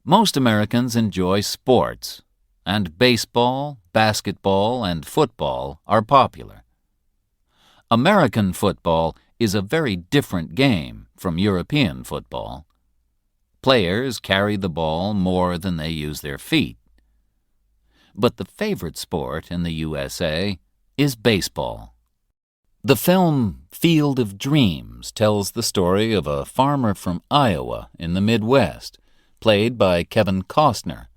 Most Americans enjoy sports, and baseball, basketball, and football are popular. American football is a very different game from European football. Players carry the ball more than they use their feet. But the favorite sport in the USA is baseball. The film Field of Dreams tells the story of a farmer from Iowa in the Midwest, played by Kevin Costner,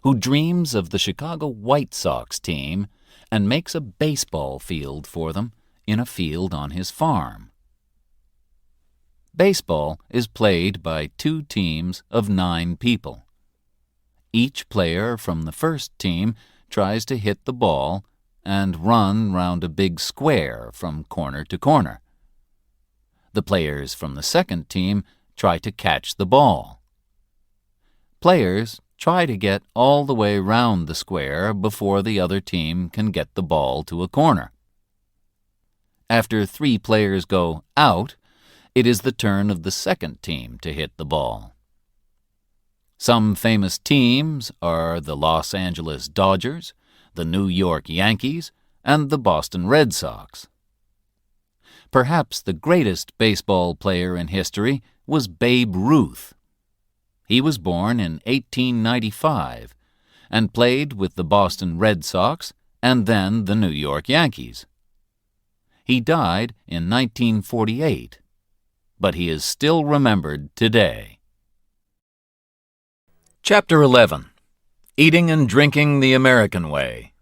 who dreams of the Chicago White Sox team and makes a baseball field for them in a field on his farm. Baseball is played by 2 teams of 9 people. Each player from the first team tries to hit the ball and run round a big square from corner to corner. The players from the second team try to catch the ball. Players try to get all the way round the square before the other team can get the ball to a corner. After 3 players go out, it is the turn of the second team to hit the ball. Some famous teams are the Los Angeles Dodgers, the New York Yankees, and the Boston Red Sox. Perhaps the greatest baseball player in history was Babe Ruth. He was born in 1895 and played with the Boston Red Sox and then the New York Yankees. He died in 1948, but he is still remembered today. Chapter 11. Eating and Drinking the American Way.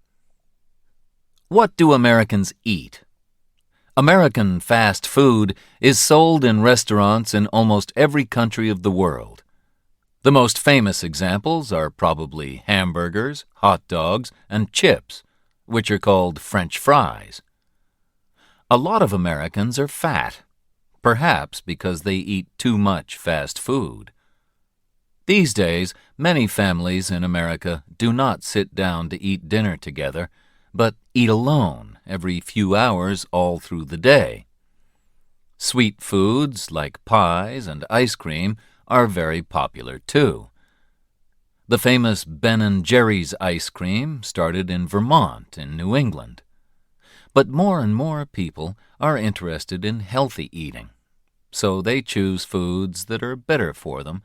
What do Americans eat? American fast food is sold in restaurants in almost every country of the world. The most famous examples are probably hamburgers, hot dogs, and chips, which are called French fries. A lot of Americans are fat, perhaps because they eat too much fast food. These days, many families in America do not sit down to eat dinner together, but eat alone every few hours all through the day. Sweet foods like pies and ice cream are very popular too. The famous Ben & Jerry's ice cream started in Vermont in New England. But more and more people are interested in healthy eating, so they choose foods that are better for them,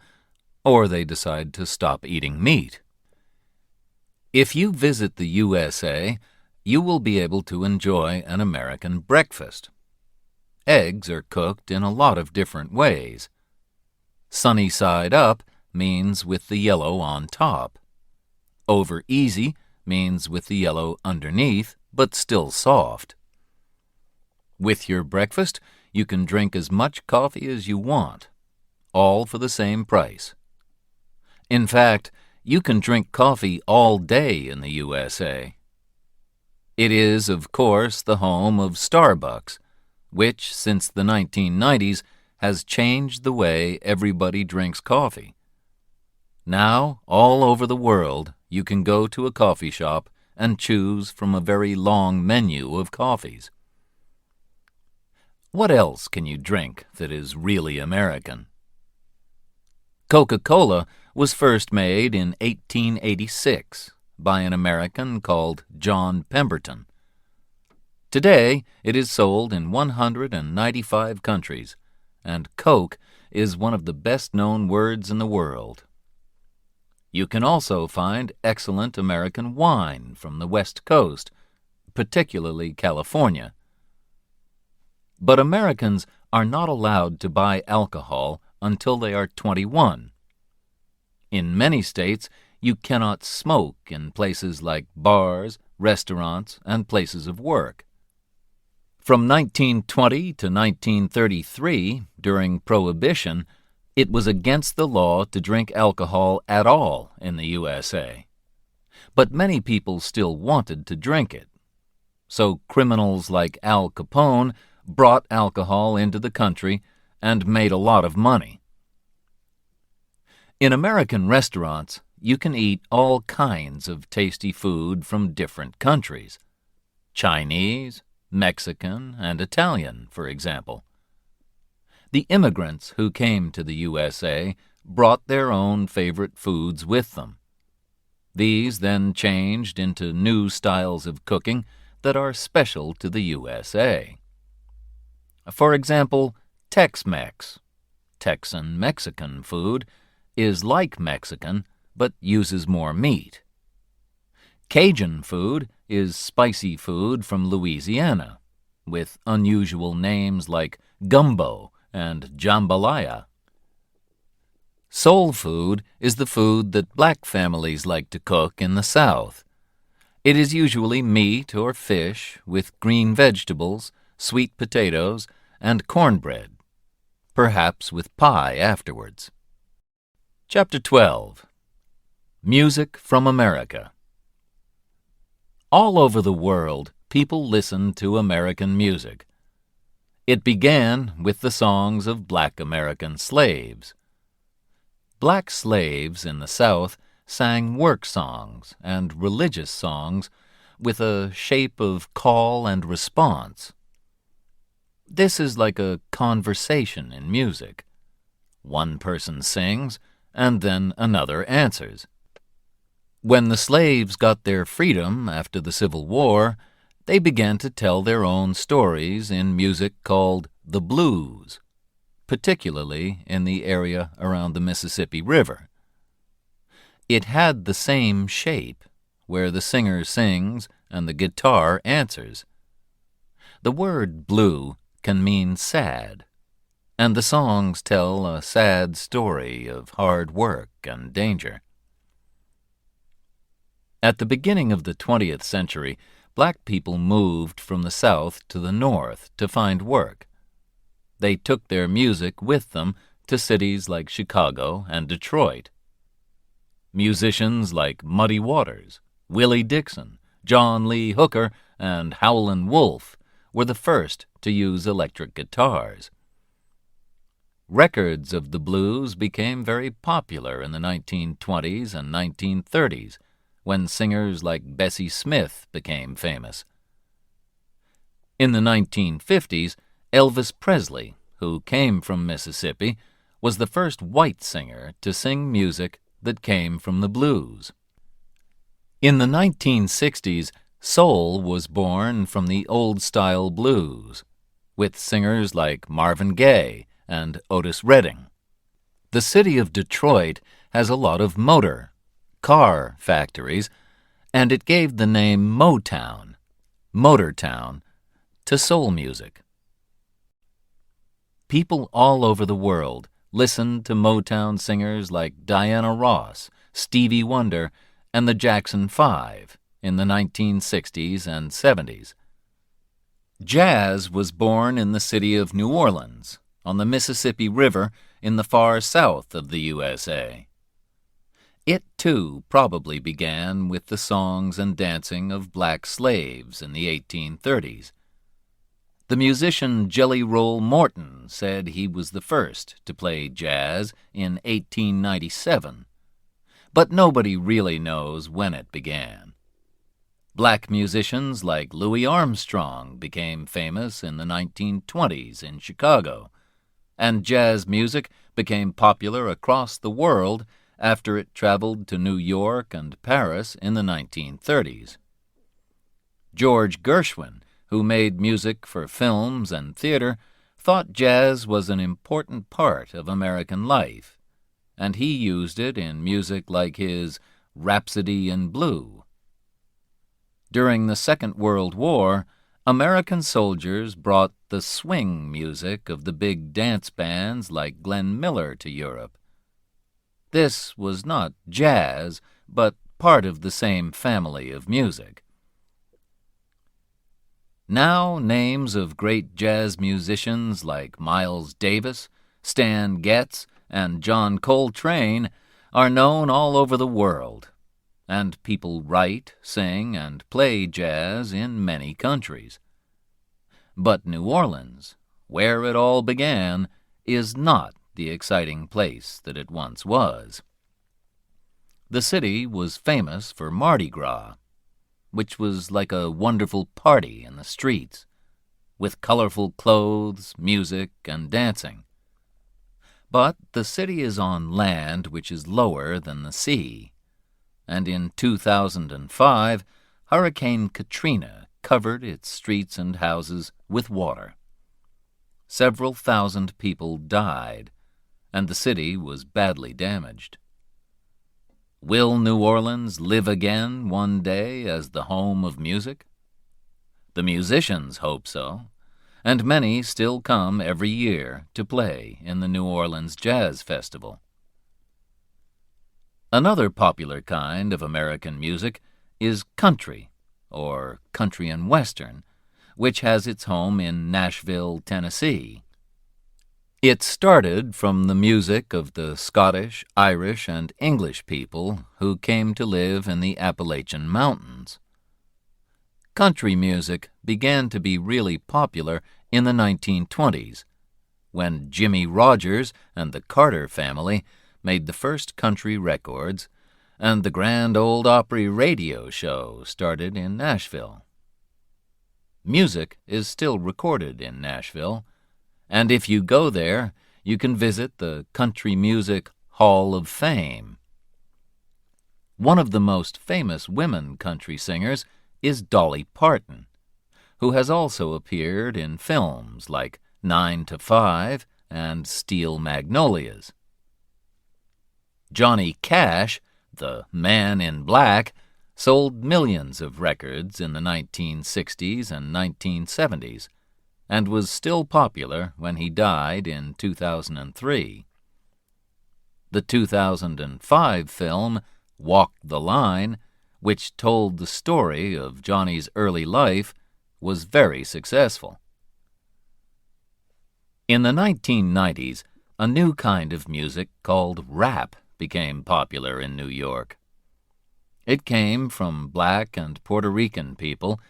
or they decide to stop eating meat. If you visit the USA, you will be able to enjoy an American breakfast. Eggs are cooked in a lot of different ways. Sunny side up means with the yellow on top. Over easy means with the yellow underneath, but still soft. With your breakfast, you can drink as much coffee as you want, all for the same price. In fact, you can drink coffee all day in the USA. It is, of course, the home of Starbucks, which, since the 1990s, has changed the way everybody drinks coffee. Now, all over the world, you can go to a coffee shop and choose from a very long menu of coffees. What else can you drink that is really American? Coca-Cola was first made in 1886 by an American called John Pemberton. Today, it is sold in 195 countries, and Coke is one of the best-known words in the world. You can also find excellent American wine from the West Coast, particularly California. But Americans are not allowed to buy alcohol until they are 21. In many states, you cannot smoke in places like bars, restaurants, and places of work. From 1920 to 1933, during Prohibition, it was against the law to drink alcohol at all in the USA. But many people still wanted to drink it. So criminals like Al Capone brought alcohol into the country and made a lot of money. In American restaurants, you can eat all kinds of tasty food from different countries. Chinese, Mexican, and Italian, for example. The immigrants who came to the USA brought their own favorite foods with them. These then changed into new styles of cooking that are special to the USA. For example, Tex-Mex, Texan Mexican food, is like Mexican, but uses more meat. Cajun food is spicy food from Louisiana, with unusual names like gumbo and jambalaya. Soul food is the food that black families like to cook in the South. It is usually meat or fish with green vegetables, sweet potatoes, and cornbread, perhaps with pie afterwards. Chapter 12. Music from America. All over the world, people listen to American music. It began with the songs of black American slaves. Black slaves in the South sang work songs and religious songs with a shape of call and response. This is like a conversation in music. One person sings, and then another answers. When the slaves got their freedom after the Civil War, they began to tell their own stories in music called the blues, particularly in the area around the Mississippi River. It had the same shape, where the singer sings and the guitar answers. The word blue can mean sad, and the songs tell a sad story of hard work and danger. At the beginning of the 20th century, black people moved from the South to the North to find work. They took their music with them to cities like Chicago and Detroit. Musicians like Muddy Waters, Willie Dixon, John Lee Hooker, and Howlin' Wolf were the first to use electric guitars. Records of the blues became very popular in the 1920s and 1930s, when singers like Bessie Smith became famous. In the 1950s, Elvis Presley, who came from Mississippi, was the first white singer to sing music that came from the blues. In the 1960s, soul was born from the old-style blues, with singers like Marvin Gaye and Otis Redding. The city of Detroit has a lot of car factories, and it gave the name Motown, Motortown, to soul music. People all over the world listened to Motown singers like Diana Ross, Stevie Wonder, and the Jackson 5 in the 1960s and 70s. Jazz was born in the city of New Orleans, on the Mississippi River in the far south of the USA. It, too, probably began with the songs and dancing of black slaves in the 1830s. The musician Jelly Roll Morton said he was the first to play jazz in 1897, but nobody really knows when it began. Black musicians like Louis Armstrong became famous in the 1920s in Chicago, and jazz music became popular across the world after it traveled to New York and Paris in the 1930s. George Gershwin, who made music for films and theater, thought jazz was an important part of American life, and he used it in music like his Rhapsody in Blue. During the Second World War, American soldiers brought the swing music of the big dance bands like Glenn Miller to Europe. This was not jazz, but part of the same family of music. Now names of great jazz musicians like Miles Davis, Stan Getz, and John Coltrane are known all over the world, and people write, sing, and play jazz in many countries. But New Orleans, where it all began, is not the exciting place that it once was. The city was famous for Mardi Gras, which was like a wonderful party in the streets, with colorful clothes, music, and dancing. But the city is on land which is lower than the sea, and in 2005, Hurricane Katrina covered its streets and houses with water. Several thousand people died, and the city was badly damaged. Will New Orleans live again one day as the home of music? The musicians hope so, and many still come every year to play in the New Orleans Jazz Festival. Another popular kind of American music is country, or country and western, which has its home in Nashville, Tennessee. It started from the music of the Scottish, Irish, and English people who came to live in the Appalachian Mountains. Country music began to be really popular in the 1920s, when Jimmie Rodgers and the Carter family made the first country records, and the Grand Ole Opry radio show started in Nashville. Music is still recorded in Nashville, and if you go there, you can visit the Country Music Hall of Fame. One of the most famous women country singers is Dolly Parton, who has also appeared in films like 9 to 5 and Steel Magnolias. Johnny Cash, the Man in Black, sold millions of records in the 1960s and 1970s, and was still popular when he died in 2003. The 2005 film, Walk the Line, which told the story of Johnny's early life, was very successful. In the 1990s, a new kind of music called rap became popular in New York. It came from black and Puerto Rican people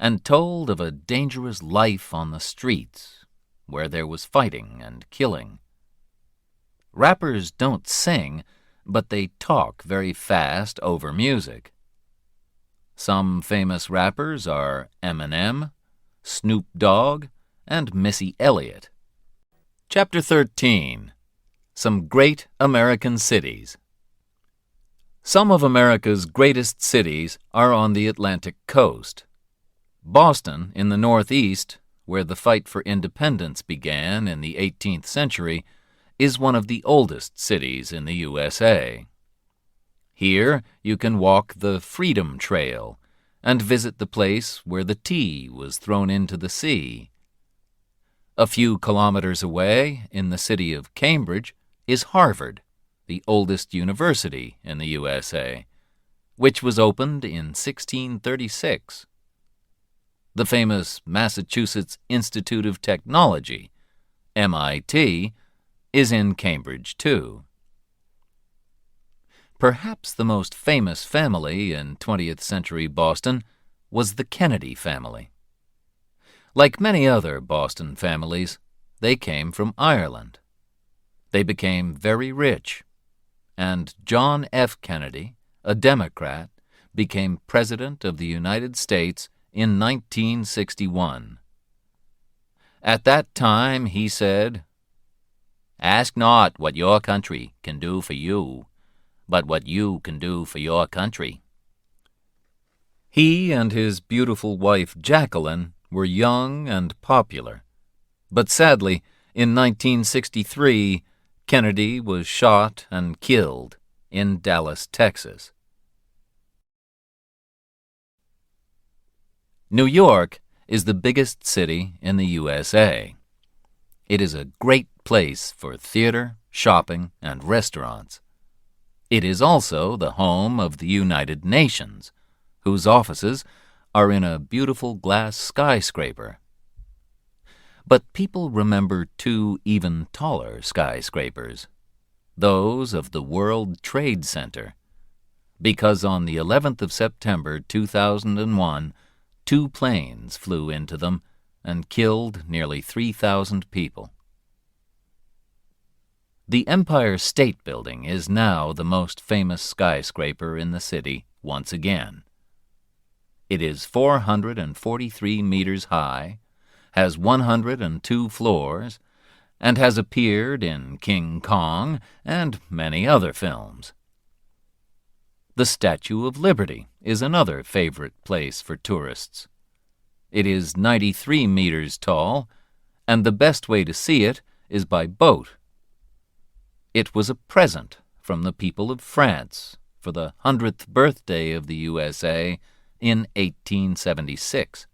and told of a dangerous life on the streets, where there was fighting and killing. Rappers don't sing, but they talk very fast over music. Some famous rappers are Eminem, Snoop Dogg, and Missy Elliott. Chapter 13. Some Great American Cities. Some of America's greatest cities are on the Atlantic coast. Boston, in the Northeast, where the fight for independence began in the 18th century, is one of the oldest cities in the USA. Here you can walk the Freedom Trail and visit the place where the tea was thrown into the sea. A few kilometers away, in the city of Cambridge, is Harvard, the oldest university in the USA, which was opened in 1636. The famous Massachusetts Institute of Technology, MIT, is in Cambridge, too. Perhaps the most famous family in 20th century Boston was the Kennedy family. Like many other Boston families, they came from Ireland. They became very rich, and John F. Kennedy, a Democrat, became President of the United States in 1961. At that time he said, "Ask not what your country can do for you, but what you can do for your country." He and his beautiful wife Jacqueline were young and popular, but sadly, in 1963, Kennedy was shot and killed in Dallas, Texas. New York is the biggest city in the USA. It is a great place for theater, shopping, and restaurants. It is also the home of the United Nations, whose offices are in a beautiful glass skyscraper. But people remember two even taller skyscrapers, those of the World Trade Center, because on the 11th of September 2001, 2 planes flew into them and killed nearly 3,000 people. The Empire State Building is now the most famous skyscraper in the city once again. It is 443 meters high, has 102 floors, and has appeared in King Kong and many other films. The Statue of Liberty is another favorite place for tourists. It is 93 meters tall, and the best way to see it is by boat. It was a present from the people of France for the 100th birthday of the USA in 1876.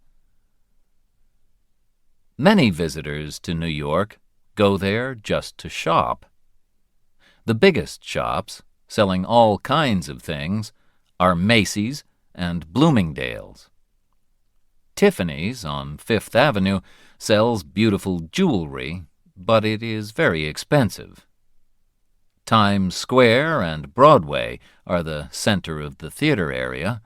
Many visitors to New York go there just to shop. The biggest shops, selling all kinds of things, are Macy's and Bloomingdale's. Tiffany's on Fifth Avenue sells beautiful jewelry, but it is very expensive. Times Square and Broadway are the center of the theater area,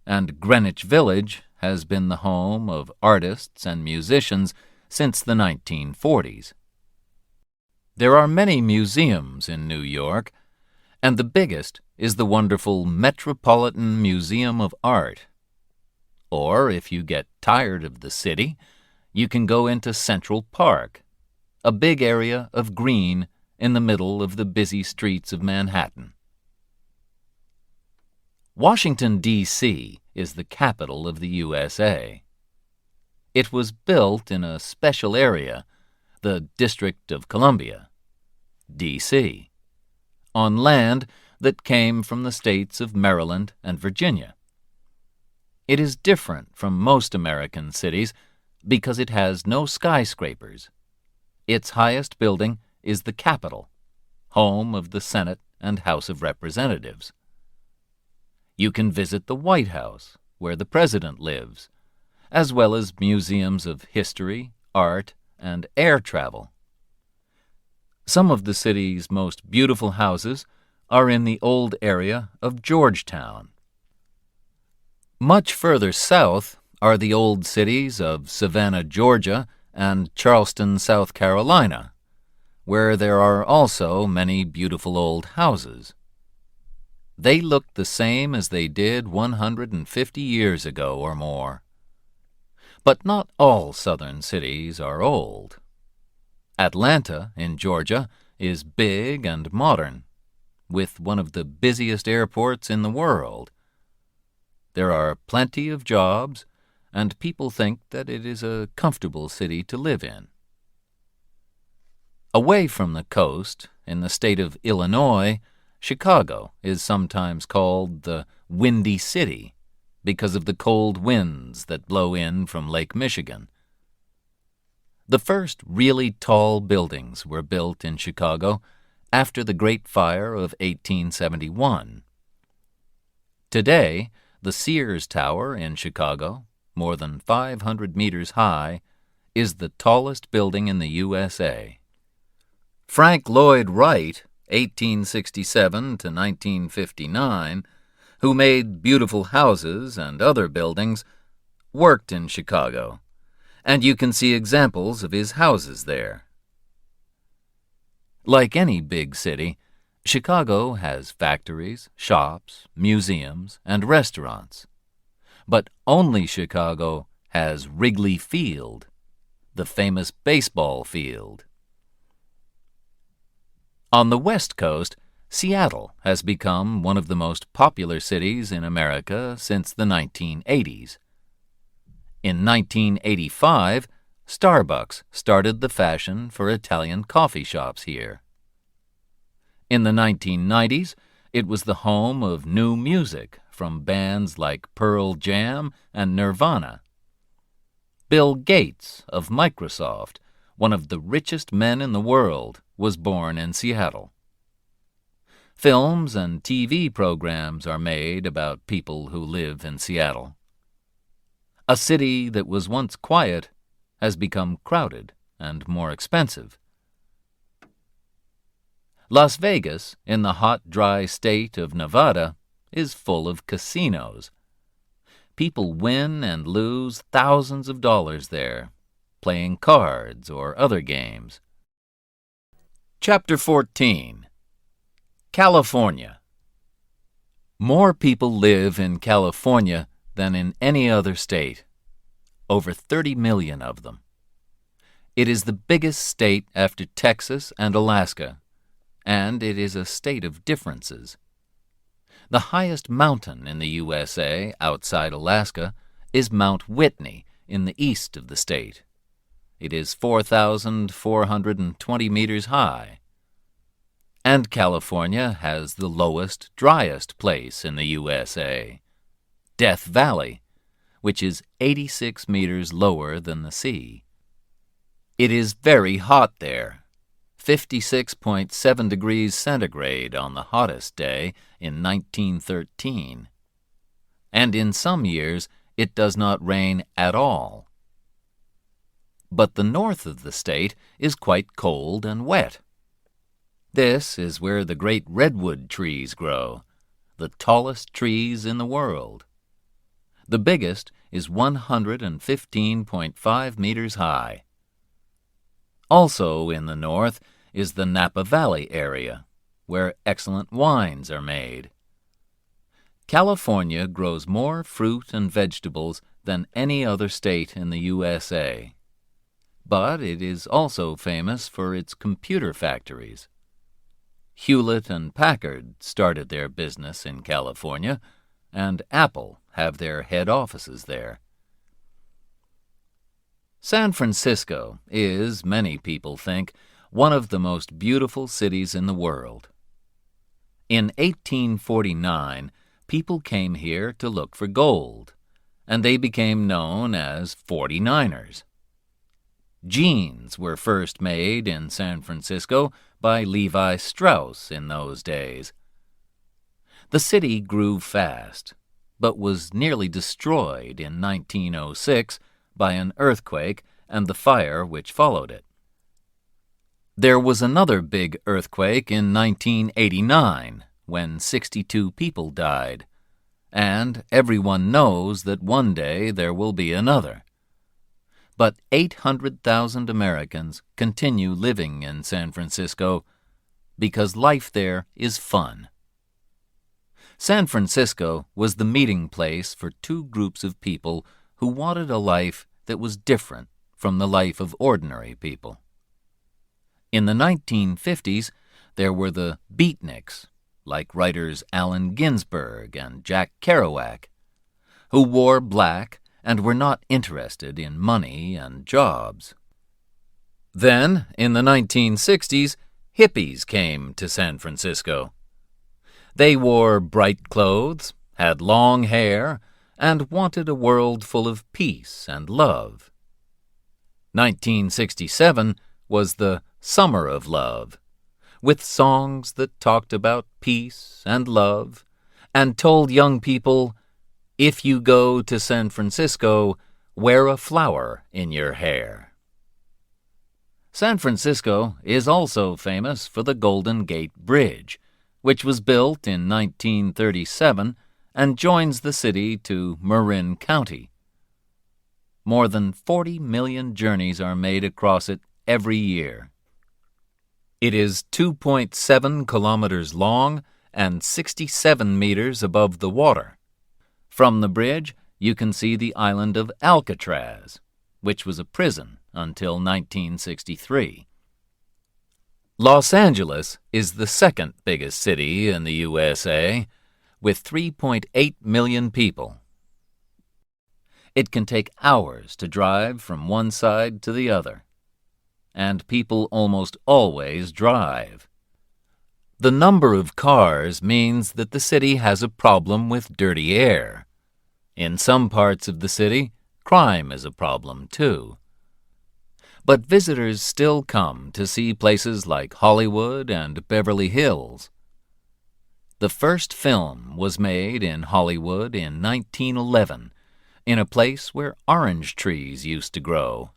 and Greenwich Village has been the home of artists and musicians since the 1940s. There are many museums in New York, and the biggest is the wonderful Metropolitan Museum of Art. Or, if you get tired of the city, you can go into Central Park, a big area of green in the middle of the busy streets of Manhattan. Washington, D.C. is the capital of the USA. It was built in a special area, the District of Columbia, D.C., on land that came from the states of Maryland and Virginia. It is different from most American cities because it has no skyscrapers. Its highest building is the Capitol, home of the Senate and House of Representatives. You can visit the White House, where the president lives, as well as museums of history, art, and air travel. Some of the city's most beautiful houses are in the old area of Georgetown. Much further south are the old cities of Savannah, Georgia, and Charleston, South Carolina, where there are also many beautiful old houses. They look the same as they did 150 years ago or more. But not all southern cities are old. Atlanta, in Georgia, is big and modern, with one of the busiest airports in the world. There are plenty of jobs, and people think that it is a comfortable city to live in. Away from the coast, in the state of Illinois, Chicago is sometimes called the Windy City because of the cold winds that blow in from Lake Michigan. The first really tall buildings were built in Chicago after the Great Fire of 1871. Today, the Sears Tower in Chicago, more than 500 meters high, is the tallest building in the USA. Frank Lloyd Wright, 1867 to 1959, who made beautiful houses and other buildings, worked in Chicago, and you can see examples of his houses there. Like any big city, Chicago has factories, shops, museums, and restaurants. But only Chicago has Wrigley Field, the famous baseball field. On the West Coast, Seattle has become one of the most popular cities in America since the 1980s. In 1985, Starbucks started the fashion for Italian coffee shops here. In the 1990s, it was the home of new music from bands like Pearl Jam and Nirvana. Bill Gates of Microsoft, one of the richest men in the world, was born in Seattle. Films and TV programs are made about people who live in Seattle. A city that was once quiet has become crowded and more expensive. Las Vegas, in the hot, dry state of Nevada, is full of casinos. People win and lose thousands of dollars there, playing cards or other games. Chapter 14. California. More people live in California than in any other state, over 30 million of them. It is the biggest state after Texas and Alaska, and it is a state of differences. The highest mountain in the USA outside Alaska is Mount Whitney in the east of the state. It is 4,420 meters high. And California has the lowest, driest place in the USA, Death Valley, which is 86 meters lower than the sea. It is very hot there, 56.7 degrees centigrade on the hottest day in 1913. And in some years, it does not rain at all. But the north of the state is quite cold and wet. This is where the great redwood trees grow, the tallest trees in the world. The biggest is 115.5 meters high. Also in the north is the Napa Valley area, where excellent wines are made. California grows more fruit and vegetables than any other state in the USA. But it is also famous for its computer factories. Hewlett and Packard started their business in California, and Apple have their head offices there. San Francisco is, many people think, one of the most beautiful cities in the world. In 1849, people came here to look for gold, and they became known as 49ers. Jeans were first made in San Francisco by Levi Strauss in those days. The city grew fast, but was nearly destroyed in 1906 by an earthquake and the fire which followed it. There was another big earthquake in 1989 when 62 people died, and everyone knows that one day there will be another. But 800,000 Americans continue living in San Francisco because life there is fun. San Francisco was the meeting place for two groups of people who wanted a life that was different from the life of ordinary people. In the 1950s, there were the beatniks, like writers Allen Ginsberg and Jack Kerouac, who wore black and were not interested in money and jobs. Then, in the 1960s, hippies came to San Francisco. They wore bright clothes, had long hair, and wanted a world full of peace and love. 1967 was the Summer of Love, with songs that talked about peace and love and told young people, if you go to San Francisco, wear a flower in your hair. San Francisco is also famous for the Golden Gate Bridge, which was built in 1937 and joins the city to Marin County. More than 40 million journeys are made across it every year. It is 2.7 kilometers long and 67 meters above the water. From the bridge, you can see the island of Alcatraz, which was a prison until 1963. Los Angeles is the second biggest city in the USA, with 3.8 million people. It can take hours to drive from one side to the other, and people almost always drive. The number of cars means that the city has a problem with dirty air. In some parts of the city, crime is a problem too. But visitors still come to see places like Hollywood and Beverly Hills. The first film was made in Hollywood in 1911, in a place where orange trees used to grow.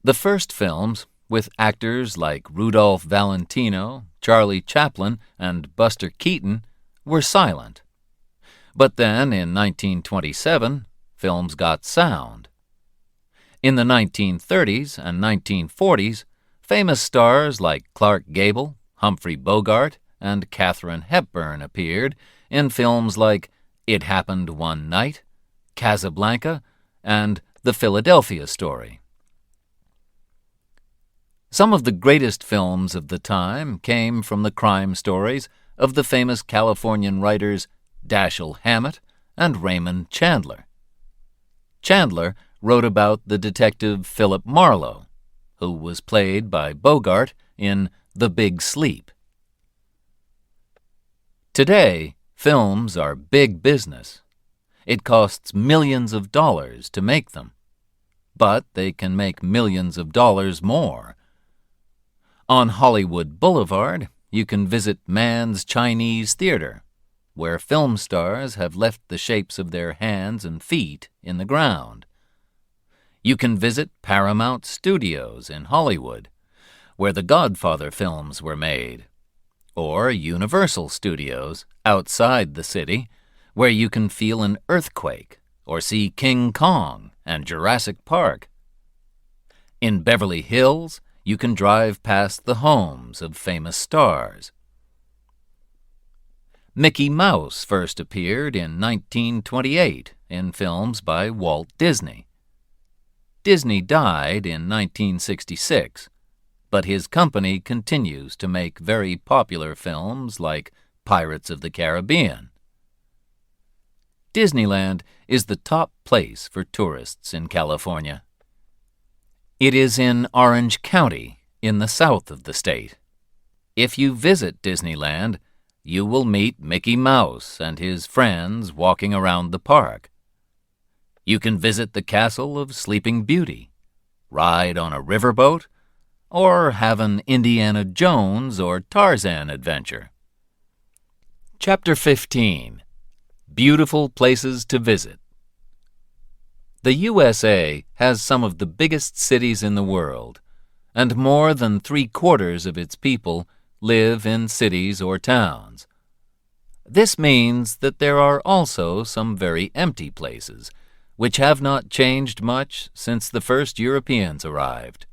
The first films, with actors like Rudolph Valentino, Charlie Chaplin, and Buster Keaton, were silent. But then, in 1927, films got sound. In the 1930s and 1940s, famous stars like Clark Gable, Humphrey Bogart, and Katharine Hepburn appeared in films like It Happened One Night, Casablanca, and The Philadelphia Story. Some of the greatest films of the time came from the crime stories of the famous Californian writers Dashiell Hammett and Raymond Chandler. Chandler wrote about the detective Philip Marlowe, who was played by Bogart in The Big Sleep. Today, films are big business. It costs millions of dollars to make them, but they can make millions of dollars more. On Hollywood Boulevard, you can visit Mann's Chinese Theater, where film stars have left the shapes of their hands and feet in the ground. You can visit Paramount Studios in Hollywood, where the Godfather films were made, or Universal Studios outside the city, where you can feel an earthquake or see King Kong and Jurassic Park. In Beverly Hills, you can drive past the homes of famous stars. Mickey Mouse first appeared in 1928 in films by Walt Disney. Disney died in 1966, but his company continues to make very popular films like Pirates of the Caribbean. Disneyland is the top place for tourists in California. It is in Orange County, in the south of the state. If you visit Disneyland, you will meet Mickey Mouse and his friends walking around the park. You can visit the castle of Sleeping Beauty, ride on a riverboat, or have an Indiana Jones or Tarzan adventure. Chapter 15. Beautiful Places to Visit. The USA has some of the biggest cities in the world, and more than 3/4 of its people live in cities or towns. This means that there are also some very empty places, which have not changed much since the first Europeans arrived.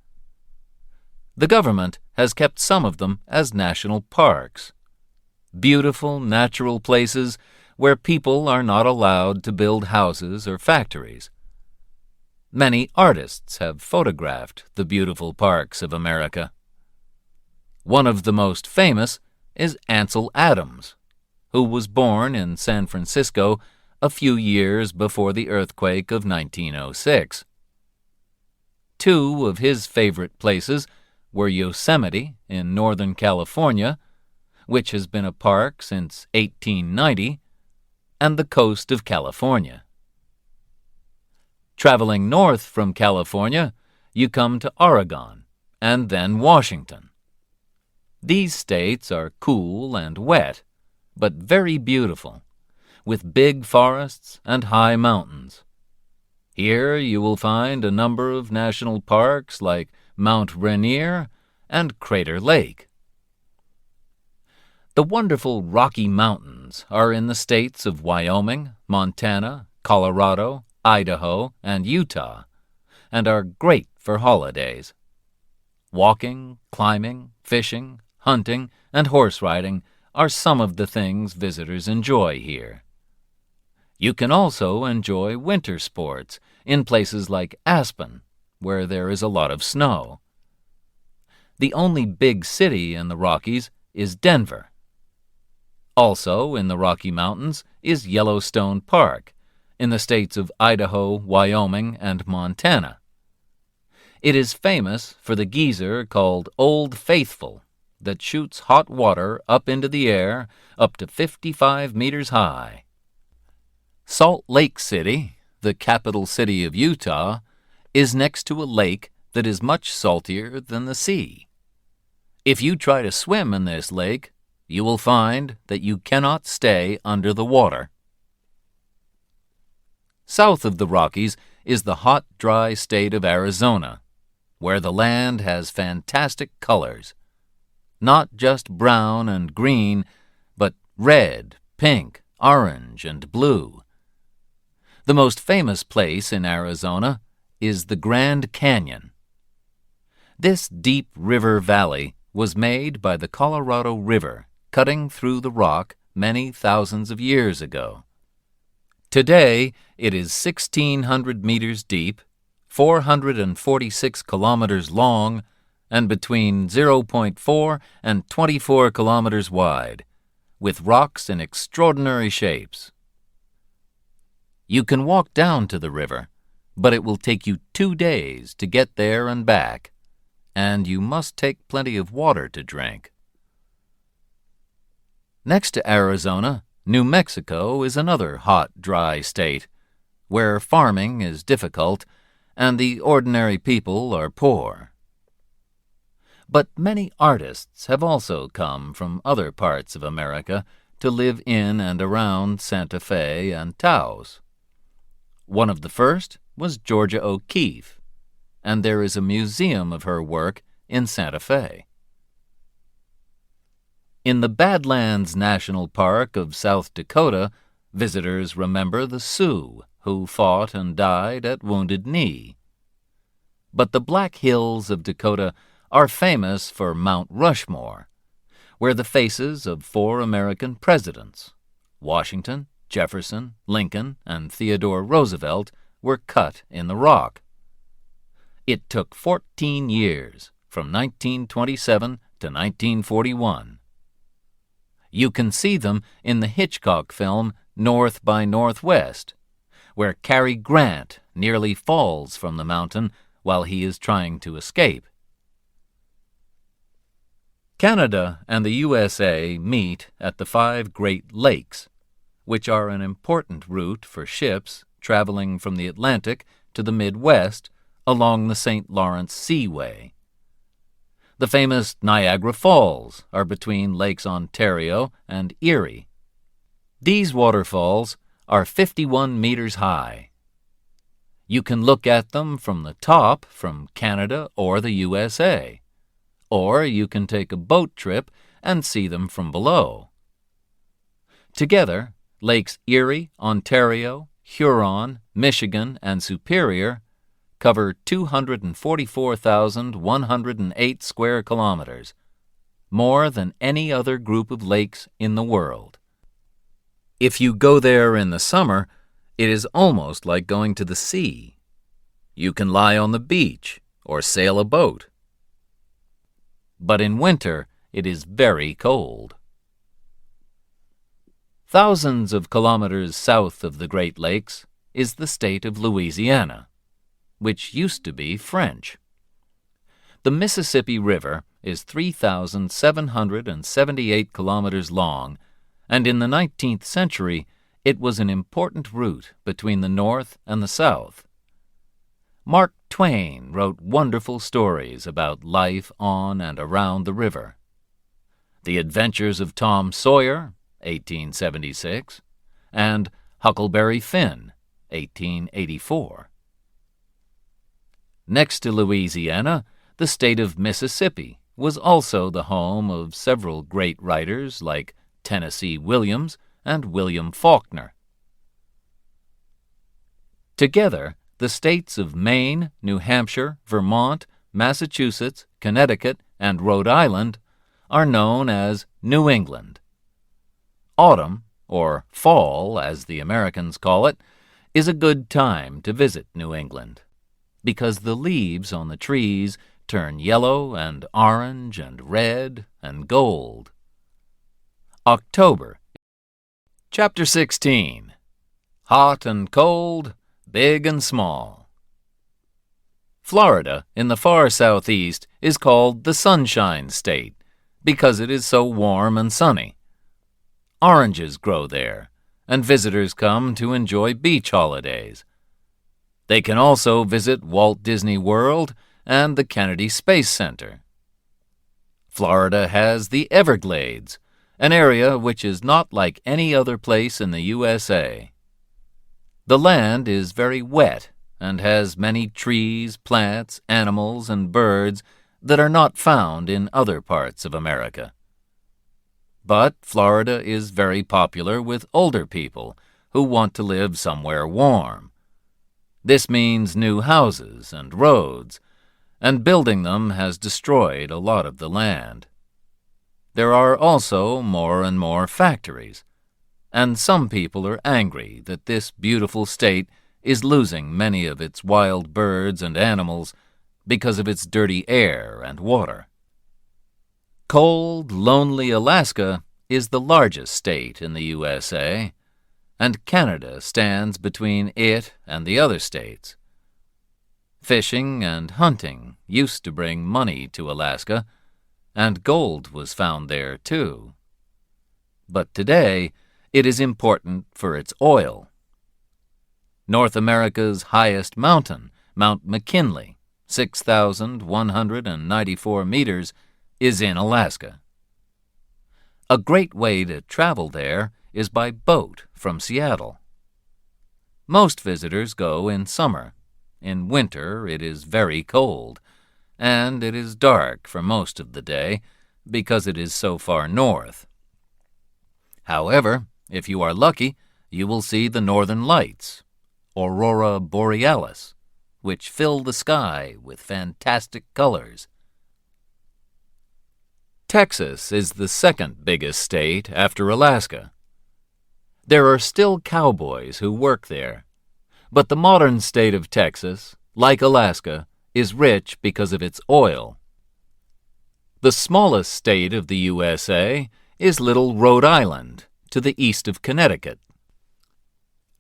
The government has kept some of them as national parks, beautiful natural places where people are not allowed to build houses or factories. Many artists have photographed the beautiful parks of America. One of the most famous is Ansel Adams, who was born in San Francisco a few years before the earthquake of 1906. Two of his favorite places were Yosemite in Northern California, which has been a park since 1890, and the coast of California. Traveling north from California, you come to Oregon and then Washington. These states are cool and wet, but very beautiful, with big forests and high mountains. Here you will find a number of national parks like Mount Rainier and Crater Lake. The wonderful Rocky Mountains are in the states of Wyoming, Montana, Colorado, Idaho, and Utah, and are great for holidays. Walking, climbing, fishing, hunting, and horse riding are some of the things visitors enjoy here. You can also enjoy winter sports in places like Aspen, where there is a lot of snow. The only big city in the Rockies is Denver. Also in the Rocky Mountains is Yellowstone Park, in the states of Idaho, Wyoming, and Montana. It is famous for the geyser called Old Faithful that shoots hot water up into the air up to 55 meters high. Salt Lake City, the capital city of Utah, is next to a lake that is much saltier than the sea. If you try to swim in this lake, you will find that you cannot stay under the water. South of the Rockies is the hot, dry state of Arizona, where the land has fantastic colors. Not just brown and green, but red, pink, orange, and blue. The most famous place in Arizona is the Grand Canyon. This deep river valley was made by the Colorado River cutting through the rock many thousands of years ago. Today, it is 1,600 meters deep, 446 kilometers long, and between 0.4 and 24 kilometers wide, with rocks in extraordinary shapes. You can walk down to the river, but it will take you 2 days to get there and back, and you must take plenty of water to drink. Next to Arizona, New Mexico is another hot, dry state, where farming is difficult and the ordinary people are poor. But many artists have also come from other parts of America to live in and around Santa Fe and Taos. One of the first was Georgia O'Keeffe, and there is a museum of her work in Santa Fe. In the Badlands National Park of South Dakota, visitors remember the Sioux who fought and died at Wounded Knee. But the Black Hills of Dakota are famous for Mount Rushmore, where the faces of 4 American presidents, Washington, Jefferson, Lincoln, and Theodore Roosevelt, were cut in the rock. It took 14 years, from 1927 to 1941. You can see them in the Hitchcock film North by Northwest, where Cary Grant nearly falls from the mountain while he is trying to escape. Canada and the USA meet at the 5 Great Lakes, which are an important route for ships traveling from the Atlantic to the Midwest along the St. Lawrence Seaway. The famous Niagara Falls are between Lakes Ontario and Erie, These waterfalls are 51 meters high. You can look at them from the top from Canada or the USA, or you can take a boat trip and see them from below. Together, Lakes Erie, Ontario, Huron, Michigan, and Superior cover 244,108 square kilometers, more than any other group of lakes in the world. If you go there in the summer, it is almost like going to the sea. You can lie on the beach or sail a boat. But in winter, it is very cold. Thousands of kilometers south of the Great Lakes is the state of Louisiana, which used to be French. The Mississippi River is 3,778 kilometers long, and in the 19th century it was an important route between the North and the South. Mark Twain wrote wonderful stories about life on and around the river. The Adventures of Tom Sawyer, 1876, and Huckleberry Finn, 1884. Next to Louisiana, the state of Mississippi was also the home of several great writers like Tennessee Williams and William Faulkner. Together, the states of Maine, New Hampshire, Vermont, Massachusetts, Connecticut, and Rhode Island are known as New England. Autumn, or fall as the Americans call it, is a good time to visit New England, because the leaves on the trees turn yellow and orange and red and gold. October. Chapter 16. Hot and cold, big and small. Florida, in the far southeast, is called the Sunshine State because it is so warm and sunny. Oranges grow there, and visitors come to enjoy beach holidays. They can also visit Walt Disney World and the Kennedy Space Center. Florida has the Everglades, an area which is not like any other place in the USA. The land is very wet and has many trees, plants, animals, and birds that are not found in other parts of America. But Florida is very popular with older people who want to live somewhere warm. This means new houses and roads, and building them has destroyed a lot of the land. There are also more and more factories, and some people are angry that this beautiful state is losing many of its wild birds and animals because of its dirty air and water. Cold, lonely Alaska is the largest state in the USA, and Canada stands between it and the other states. Fishing and hunting used to bring money to Alaska, and gold was found there too. But today, it is important for its oil. North America's highest mountain, Mount McKinley, 6,194 meters, is in Alaska. A great way to travel there is by boat from Seattle. Most visitors go in summer. In winter, it is very cold, and it is dark for most of the day because it is so far north. However, if you are lucky, you will see the northern lights, Aurora Borealis, which fill the sky with fantastic colors. Texas is the second biggest state after Alaska. There are still cowboys who work there, but the modern state of Texas, like Alaska, is rich because of its oil. The smallest state of the USA is little Rhode Island, to the east of Connecticut.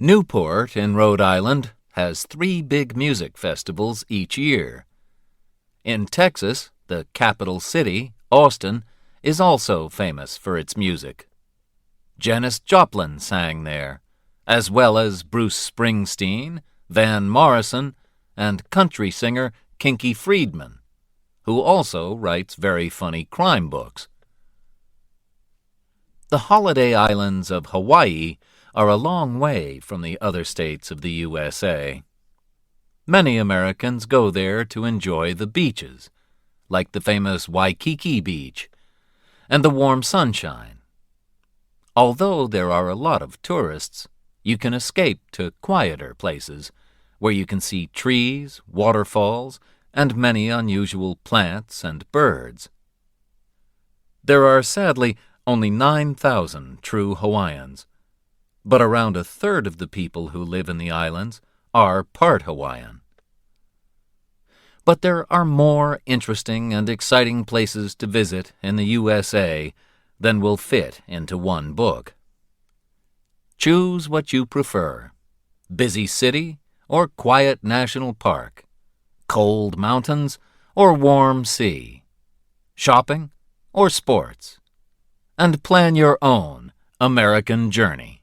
Newport in Rhode Island has 3 big music festivals each year. In Texas, the capital city, Austin, is also famous for its music. Janis Joplin sang there, as well as Bruce Springsteen, Van Morrison, and country singer Kinky Friedman, who also writes very funny crime books. The holiday islands of Hawaii are a long way from the other states of the USA. Many Americans go there to enjoy the beaches, like the famous Waikiki Beach, and the warm sunshine. Although there are a lot of tourists, you can escape to quieter places where you can see trees, waterfalls, and many unusual plants and birds. There are sadly only 9,000 true Hawaiians, but around a third of the people who live in the islands are part Hawaiian. But there are more interesting and exciting places to visit in the USA than will fit into one book. Choose what you prefer: busy city or quiet national park, cold mountains or warm sea, shopping or sports, and plan your own American journey.